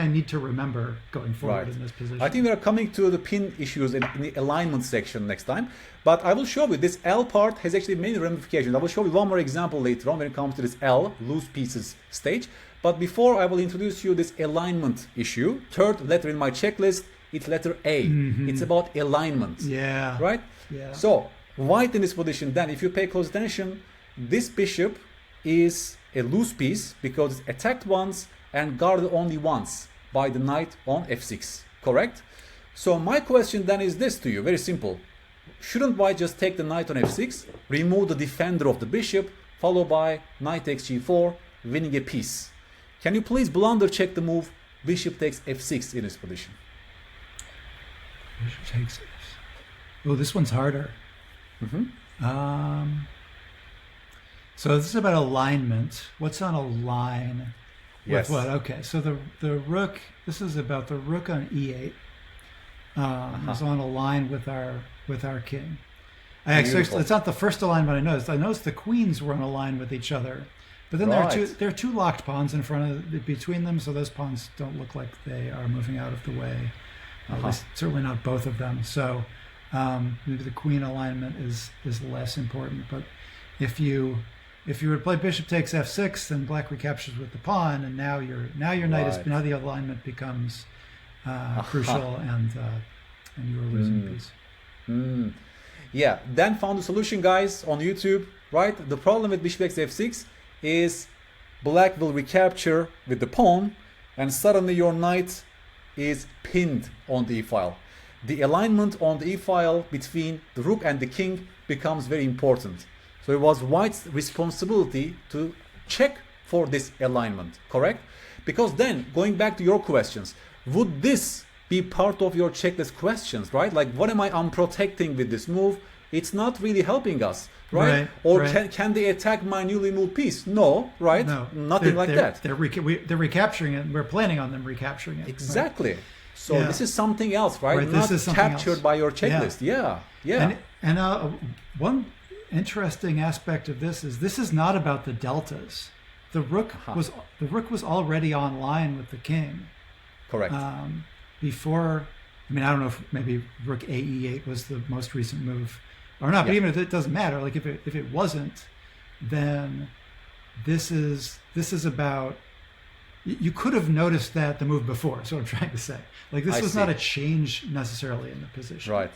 I need to remember going forward in this position. I think we are coming to the pin issues in the alignment section next time. But I will show you this L part has actually many ramifications. I will show you one more example later on when it comes to this L, loose pieces stage. But before, I will introduce you this alignment issue. Third letter in my checklist, it's letter A. It's about alignment. Yeah. Right? Yeah. So white in this position, then if you pay close attention, this bishop is a loose piece because it's attacked once and guarded only once by the knight on f6, correct? So my question then is this to you, very simple. Shouldn't white just take the knight on f6, remove the defender of the bishop, followed by knight takes g4, winning a piece? Can you please blunder check the move bishop takes f6 in this position? Bishop takes it. Oh, this one's harder. So this is about alignment. What's on a line? Yes. With what? Okay, so the rook. This is about the rook on e8. Is on a line with our king. Actually, it's not the first alignment I noticed. I noticed the queens were on a line with each other, but then there are two locked pawns in front of between them, so those pawns don't look like they are moving out of the way. At least, certainly not both of them. So maybe the queen alignment is less important. But if you were to play bishop takes f6, then black recaptures with the pawn, and now your knight is now the alignment becomes crucial, and you are losing piece. Yeah, Dan found the solution, guys, on YouTube, right? The problem with bishop takes f6 is black will recapture with the pawn, and suddenly your knight is pinned on the e-file. The alignment on the e-file between the rook and the king becomes very important. So it was white's responsibility to check for this alignment, correct? Because then, going back to your questions, would this be part of your checklist questions, right? Like, what am I unprotecting with this move? It's not really helping us, right? Or can they attack my newly moved piece? No, right? No, nothing like that. They're recapturing it. We're planning on them recapturing it. Exactly. Right? So this is something else, right? This is captured else. by your checklist. Yeah. And one interesting aspect of this is not about the deltas. The rook was already online with the king. Correct. Before, I mean, I don't know if maybe rook AE8 was the most recent move or not, but even if it doesn't matter, like if it wasn't, then this is about. You could have noticed that the move before. That's what I'm trying to say. Like this was not a change necessarily in the position. Right.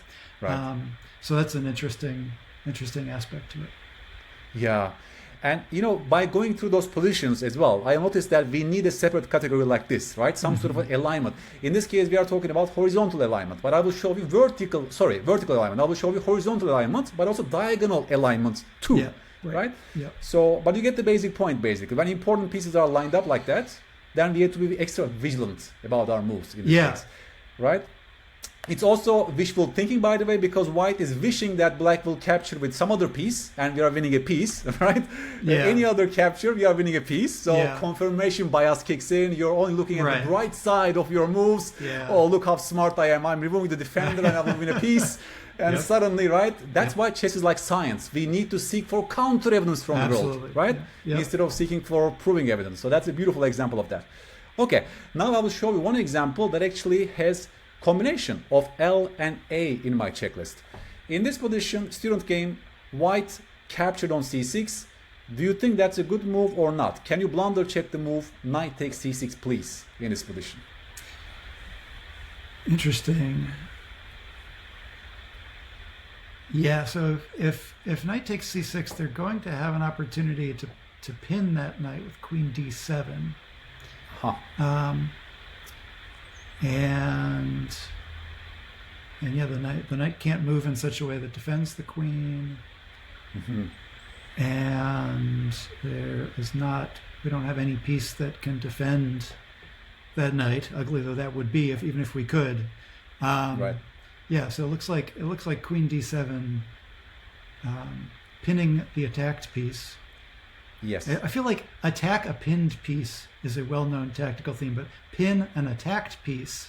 So that's an interesting aspect to it. Yeah. And by going through those positions as well, I noticed that we need a separate category like this, right? Some sort of an alignment. In this case, we are talking about horizontal alignment, but I will show you vertical alignment. I will show you horizontal alignment, but also diagonal alignment too, right? Yeah. So, but you get the basic point, basically. When important pieces are lined up like that, then we have to be extra vigilant about our moves in this case, right? It's also wishful thinking, by the way, because white is wishing that black will capture with some other piece, and we are winning a piece, right? Yeah. Any other capture, we are winning a piece. So Yeah. confirmation bias kicks in. You're only looking at Right. the bright side of your moves. Yeah. Oh, look how smart I am. I'm removing the defender and I will win a piece. And Yep. suddenly, right? That's why chess is like science. We need to seek for counter evidence from the world, Absolutely. right? Yeah. Yep. Instead of seeking for proving evidence. So that's a beautiful example of that. Okay, now I will show you one example that actually has combination of L and A in my checklist. In this position, student game, white captured on c6. Do you think that's a good move or not? Can you blunder check the move knight takes c6, please, in this position? Interesting. Yeah, so if knight takes c6, they're going to have an opportunity to pin that knight with queen d7. Huh. And yeah, the knight can't move in such a way that defends the queen. And there is not, we don't have any piece that can defend that knight, ugly though that would be, even if we could. Right. Yeah, so it looks like queen d7 pinning the attacked piece. Yes. I feel like attack a pinned piece is a well-known tactical theme, but pin an attacked piece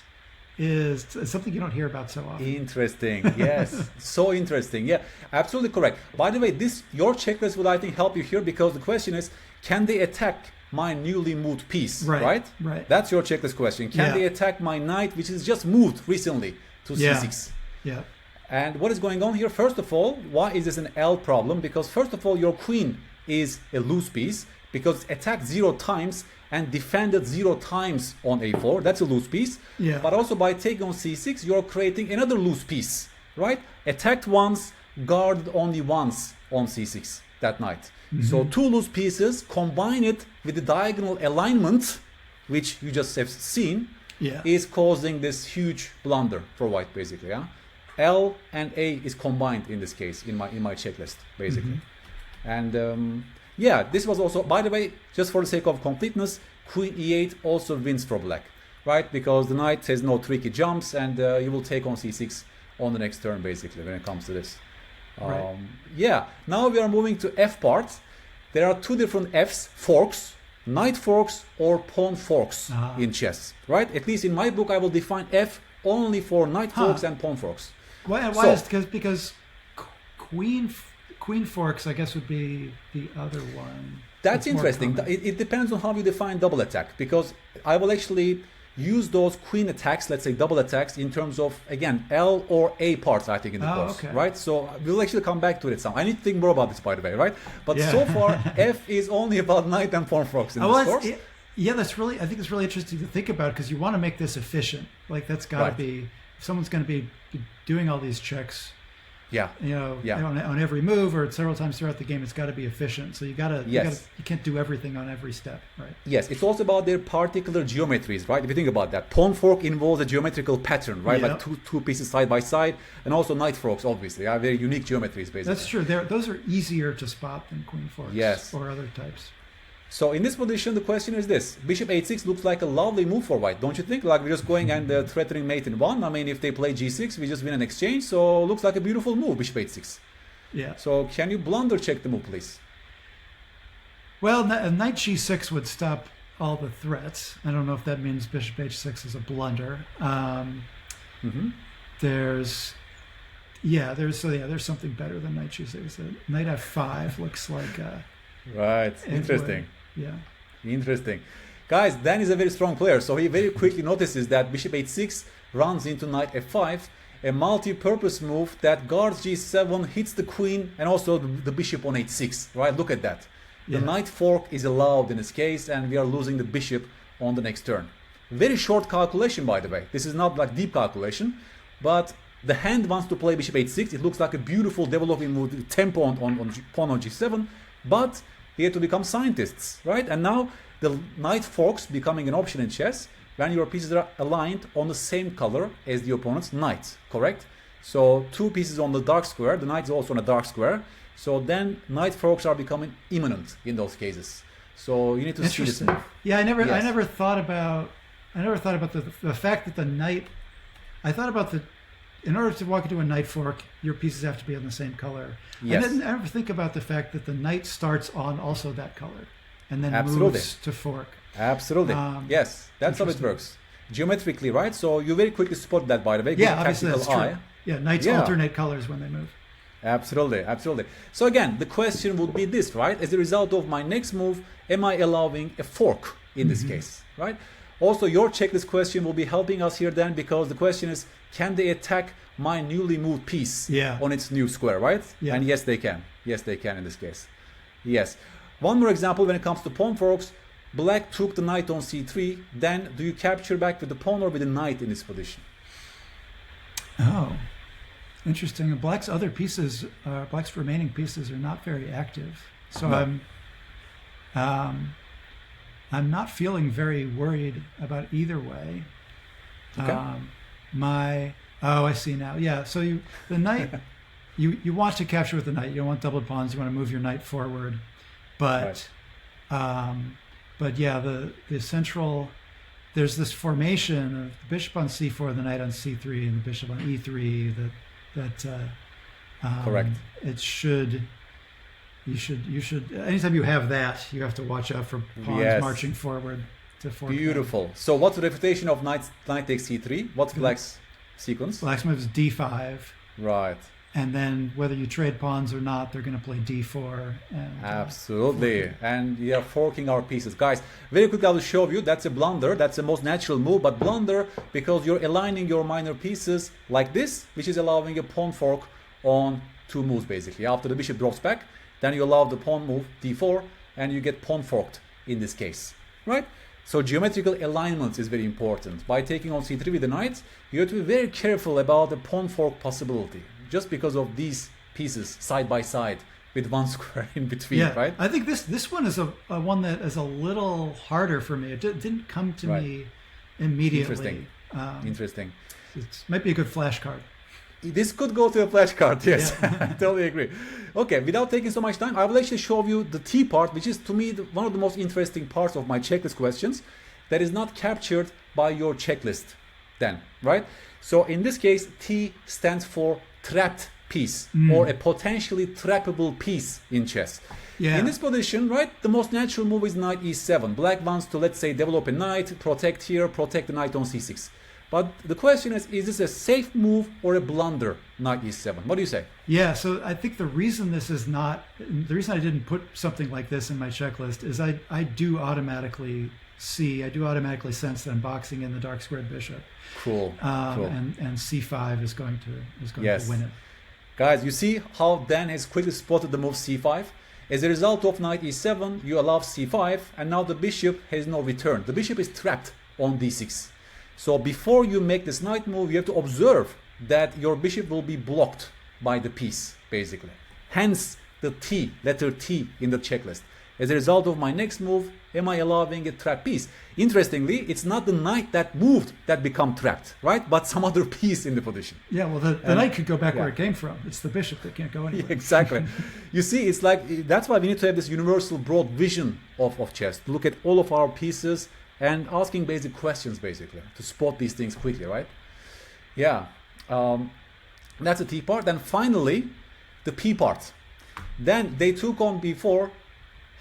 is something you don't hear about so often. Interesting. Yes. So interesting. Yeah, absolutely correct. By the way, your checklist will, I think, help you here, because the question is, can they attack my newly moved piece? Right. That's your checklist question. Can they attack my knight, which is just moved recently to c6? Yeah. And what is going on here? First of all, why is this an L problem? Because first of all, your queen is a loose piece because it's attacked 0 times and defended 0 times on a4. That's a loose piece. Yeah. But also by taking on c6, you're creating another loose piece, right? Attacked once, guarded only once on c6 that night. So 2 loose pieces, combine it with the diagonal alignment, which you just have seen, is causing this huge blunder for white, basically. Yeah? L and A is combined in this case in my checklist, basically. And yeah, this was also, by the way, just for the sake of completeness, queen e8 also wins for black, right? Because the knight has no tricky jumps, and you will take on c6 on the next turn, basically, when it comes to this. Yeah, now we are moving to F part. There are 2 different Fs, forks, knight forks or pawn forks in chess, right? At least in my book, I will define F only for knight forks and pawn forks. Why is because queen forks, I guess, would be the other one. That's interesting. It depends on how you define double attack, because I will actually use those queen attacks, let's say double attacks, in terms of, again, L or A parts, I think, in the course, right? So we'll actually come back to it some. I need to think more about this, by the way, right? But so far, F is only about knight and pawn forks in this course. Yeah, I think it's really interesting to think about, because you want to make this efficient. Like, that's got to be, if someone's going to be doing all these checks, on every move or several times throughout the game, it's got to be efficient. So you can't do everything on every step, right? Yes, it's also about their particular geometries, right? If you think about that, pawn fork involves a geometrical pattern, right? Like two pieces side by side, and also knight forks, obviously, are very unique geometries, basically. That's true. Those are easier to spot than queen forks or other types. So in this position, the question is this. Bishop h6 looks like a lovely move for white, don't you think? Like, we're just going and threatening mate in 1. I mean, if they play g6, we just win an exchange. So looks like a beautiful move, bishop h6. Yeah. So can you blunder check the move, please? Well, knight g6 would stop all the threats. I don't know if that means bishop h6 is a blunder. There's something better than knight g6. Knight f5 looks like right. Interesting. Yeah. Interesting. Guys, Dan is a very strong player, so he very quickly notices that bishop h6 runs into knight f5, a multi-purpose move that guards g7, hits the queen, and also the bishop on h6, right? Look at that. The knight fork is allowed in this case, and we are losing the bishop on the next turn. Very short calculation, by the way. This is not like deep calculation, but the hand wants to play bishop h6. It looks like a beautiful developing move, tempo on pawn on g7, but we have to become scientists, right? And now the knight forks becoming an option in chess when your pieces are aligned on the same color as the opponent's knight, correct? So 2 pieces on the dark square, the knight is also on a dark square. So then knight forks are becoming imminent in those cases. So you need to see this move. Yeah, I never thought about the fact that the knight. I thought about in order to walk into a knight fork, your pieces have to be on the same color. Yes. I didn't ever think about the fact that the knight starts on also that color and then Absolutely. moves to fork. Absolutely. Yes, that's how it works. Geometrically, right? So you very quickly spot that, by the way. Good Yeah, obviously that's tactical true. eye. Yeah, knights alternate colors when they move. Absolutely, absolutely. So again, the question would be this, right? As a result of my next move, am I allowing a fork in this case, right? Also, your checklist question will be helping us here then, because the question is, can they attack my newly moved piece on its new square, right? Yeah. And yes, they can. Yes, they can in this case. Yes. One more example when it comes to pawn forks. Black took the knight on c3. Then do you capture back with the pawn or with the knight in this position? Oh, interesting. Black's other pieces, Black's remaining pieces are not very active. So No. I'm not feeling very worried about either way. Okay. I see now. Yeah. So the knight, you want to capture with the knight. You don't want doubled pawns. You want to move your knight forward, but yeah, the central, there's this formation of the bishop on c4, the knight on c3, and the bishop on e3. Correct. It should. You should. Anytime you have that, you have to watch out for pawns marching forward to fork. Beautiful. So what's the reputation of knight takes c3? What's Black's sequence? Black's moves d5. Right. And then whether you trade pawns or not, they're going to play d4. And, Absolutely. And we are forking our pieces. Guys, very quickly I will show you. That's a blunder. That's the most natural move. But blunder because you're aligning your minor pieces like this, which is allowing a pawn fork on two moves basically. After the bishop drops back, then you allow the pawn move d4 and you get pawn forked in this case. Right? So geometrical alignment is very important. By taking on c3 with the knight, you have to be very careful about the pawn fork possibility. Just because of these pieces side by side with one square in between, right? I think this one is a one that is a little harder for me. It didn't come to me immediately. Interesting. It might be a good flashcard. This could go to a flashcard, yes. I totally agree. Okay, without taking so much time, I will actually show you the T part, which is to me one of the most interesting parts of my checklist questions that is not captured by your checklist then, right? So in this case, T stands for trapped piece or a potentially trappable piece in chess. In this position, right, the most natural move is knight e7. Black wants to, let's say, develop a knight, protect here, protect the knight on c6. But the question is this a safe move or a blunder, knight e7? What do you say? Yeah, so I think the reason the reason I didn't put something like this in my checklist is I do automatically sense that I'm boxing in the dark squared bishop. Cool. And c5 is going to win it. Guys, you see how Dan has quickly spotted the move c5? As a result of knight e7, you allow c5, and now the bishop has no return. The bishop is trapped on d6. So before you make this knight move, you have to observe that your bishop will be blocked by the piece, basically. Hence the T, letter T in the checklist. As a result of my next move, am I allowing a trap piece? Interestingly, it's not the knight that moved that become trapped, right? But some other piece in the position. Yeah, well, the knight could go back where it came from. It's the bishop that can't go anywhere. Exactly. You see, it's like, that's why we need to have this universal broad vision of chess, to look at all of our pieces and asking basic questions, basically, to spot these things quickly, right? Yeah. That's the T part. Then finally, the P part. Then they took on b4.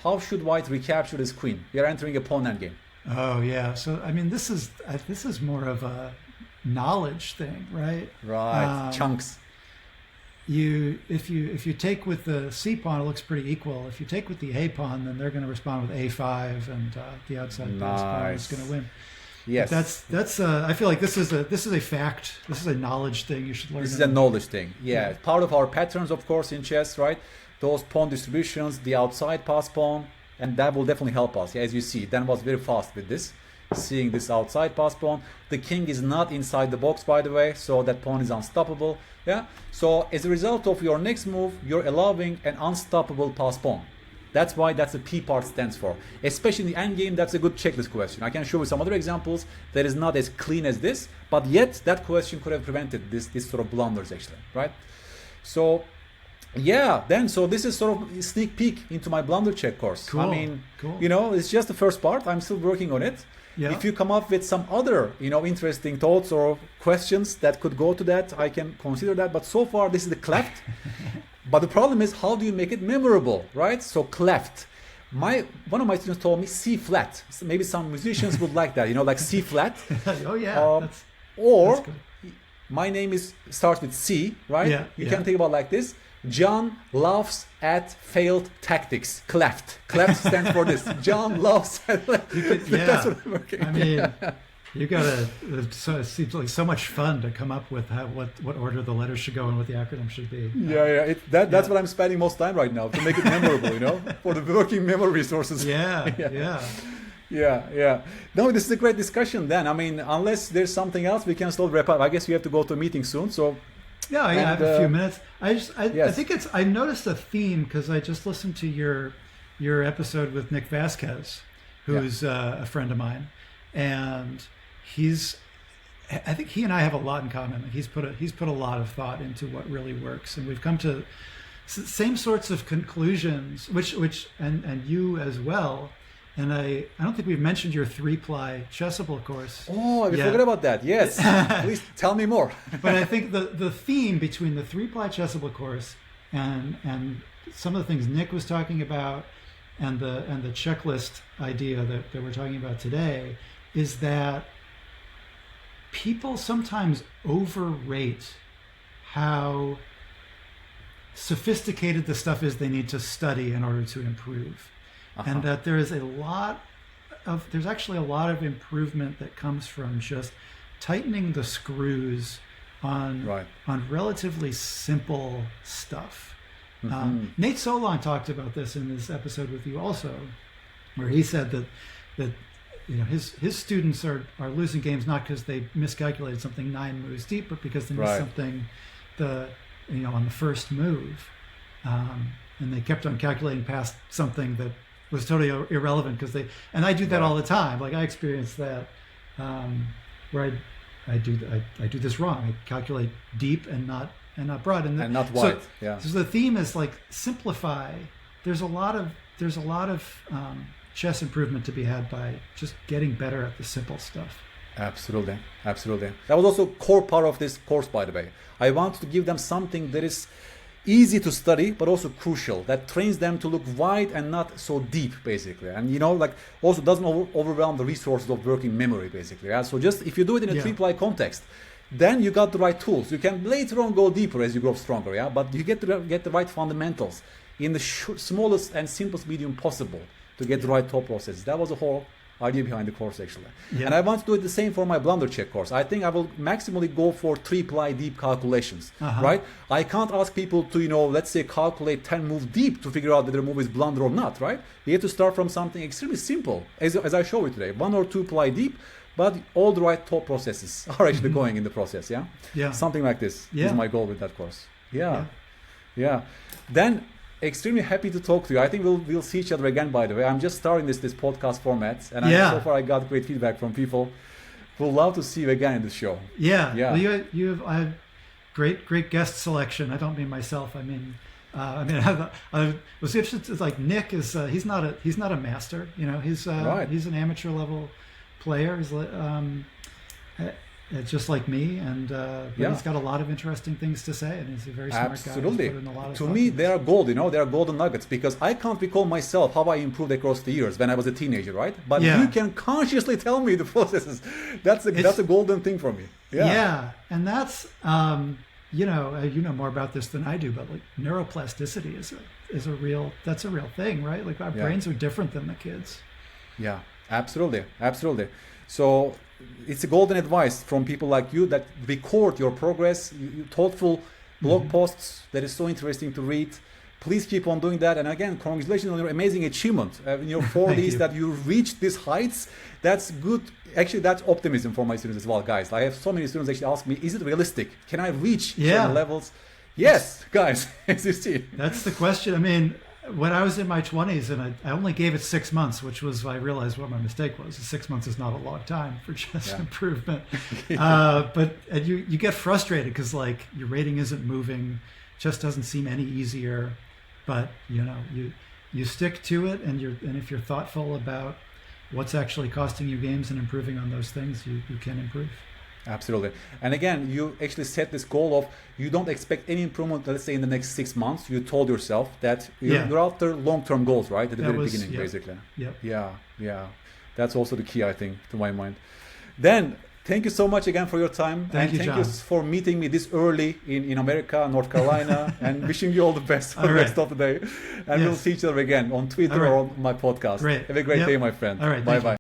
How should white recapture this queen? We are entering a pawn endgame. Oh yeah. So I mean, this is more of a knowledge thing, right? Right. Chunks. If you take with the C pawn, it looks pretty equal. If you take with the A pawn, then they're going to respond with A5, and the outside pawn is going to win. Yes. But that's. I feel like this is a fact. This is a knowledge thing you should learn. This is a knowledge thing. Yeah. Part of our patterns, of course, in chess, right? Those pawn distributions, the outside pass pawn, and that will definitely help us. Yeah, as you see, Dan was very fast with this, seeing this outside pass pawn. The king is not inside the box, by the way, so that pawn is unstoppable. Yeah. So as a result of your next move, you're allowing an unstoppable pass pawn. That's why that's the P part stands for. Especially in the endgame, that's a good checklist question. I can show you some other examples that is not as clean as this, but yet that question could have prevented this sort of blunders actually, right? So Yeah, then so this is sort of a sneak peek into my blunder-check course. Cool. I mean, Cool. it's just the first part. I'm still working on it. Yeah. If you come up with some other, interesting thoughts or questions that could go to that, I can consider that. But so far, this is the cleft. But the problem is, how do you make it memorable, right? So cleft. One of my students told me C flat. So maybe some musicians would like that, like C flat. Oh yeah. Or that's good. my name starts with C, right? Yeah, You yeah. can think about like this. John laughs at failed tactics. Cleft. Cleft stands for this. John laughs at. That's what I'm working. I mean, you gotta. So it seems like so much fun to come up with what order the letters should go and what the acronym should be. Yeah. That's what I'm spending most time right now to make it memorable. For the working memory resources. Yeah. Yeah. No, this is a great discussion. Then, I mean, unless there's something else, we can still wrap up. I guess you have to go to a meeting soon. So. Yeah, I have a few minutes. I Yes. think I noticed a theme because I just listened to your episode with Nick Vasquez, who's a friend of mine, and I think he and I have a lot in common. He's put a lot of thought into what really works, and we've come to same sorts of conclusions, which and you as well. And I don't think we've mentioned your 3-ply chessable course. Oh, we forgot about that. Yes. Please tell me more. But I think the theme between the 3-ply chessable course and some of the things Nick was talking about and the checklist idea that we're talking about today is that people sometimes overrate how sophisticated the stuff is they need to study in order to improve. And that there's actually a lot of improvement that comes from just tightening the screws on relatively simple stuff. Nate Solon talked about this in his episode with you also, where he said that his students are losing games not because they miscalculated something 9 moves deep, but because they missed something on the first move, and they kept on calculating past something that was totally irrelevant and I do that all the time. Like I experienced that where I do this wrong. I calculate deep and not broad and not wide. So the theme is like simplify. There's a lot of chess improvement to be had by just getting better at the simple stuff. Absolutely. That was also a core part of this course, by the way. I want to give them something that is easy to study, but also crucial, that trains them to look wide and not so deep, basically. And, also doesn't overwhelm the resources of working memory, basically. Yeah? So just if you do it in a 3-ply context, then you got the right tools. You can later on go deeper as you grow stronger, yeah? But you get the right fundamentals in the smallest and simplest medium possible to get the right thought process. That was the whole idea behind the course, actually. And I want to do it the same for my blunder-check course. I think I will maximally go for 3-ply deep calculations, right? I can't ask people to, let's say calculate 10 moves deep to figure out whether a move is blunder or not, right? We have to start from something extremely simple, as I show you today, 1 or 2-ply deep, but all the right thought processes are actually going in the process, yeah? Something like this is my goal with that course. Yeah. Then, extremely happy to talk to you. I think we'll see each other again, by the way. I'm just starting this podcast format, and so far I got great feedback from people who love to see you again in the show. Well, you have great guest selection. I don't mean myself. I mean I was interested. It's like Nick is he's not a master. He's an amateur level player. He's just like me, and but he's got a lot of interesting things to say, and he's a very smart guy. Absolutely. To me, they they are gold. They are golden nuggets, because I can't recall myself how I improved across the years when I was a teenager, right? But you can consciously tell me the processes. That's a golden thing for me. And that's you know more about this than I do, but like neuroplasticity is a real thing, right? Like our brains are different than the kids. Yeah, absolutely. So it's a golden advice from people like you that record your progress, thoughtful blog posts that is so interesting to read. Please keep on doing that. And again, congratulations on your amazing achievement. In your 40s that you reached these heights. That's good. Actually, that's optimism for my students as well, guys. I have so many students actually ask me, is it realistic? Can I reach certain levels? Yes, guys, as you see. That's the question. I mean, when I was in my 20s, and I only gave it 6 months, which was, I realized what my mistake was. 6 months is not a long time for chess improvement. But you get frustrated because like your rating isn't moving, chess doesn't seem any easier, but you stick to it, and if you're thoughtful about what's actually costing you games and improving on those things, you can improve. Absolutely. And again, you actually set this goal of you don't expect any improvement, let's say in the next 6 months. You told yourself that you're after long-term goals, right? At the very beginning, basically. Yeah. That's also the key, I think, to my mind. Then, thank you so much again for your time. Thank you, John. For meeting me this early in America, North Carolina, and wishing you all the best for the rest of the day. And we'll see each other again on Twitter or on my podcast. Great. Have a great day, my friend. All right. Bye-bye.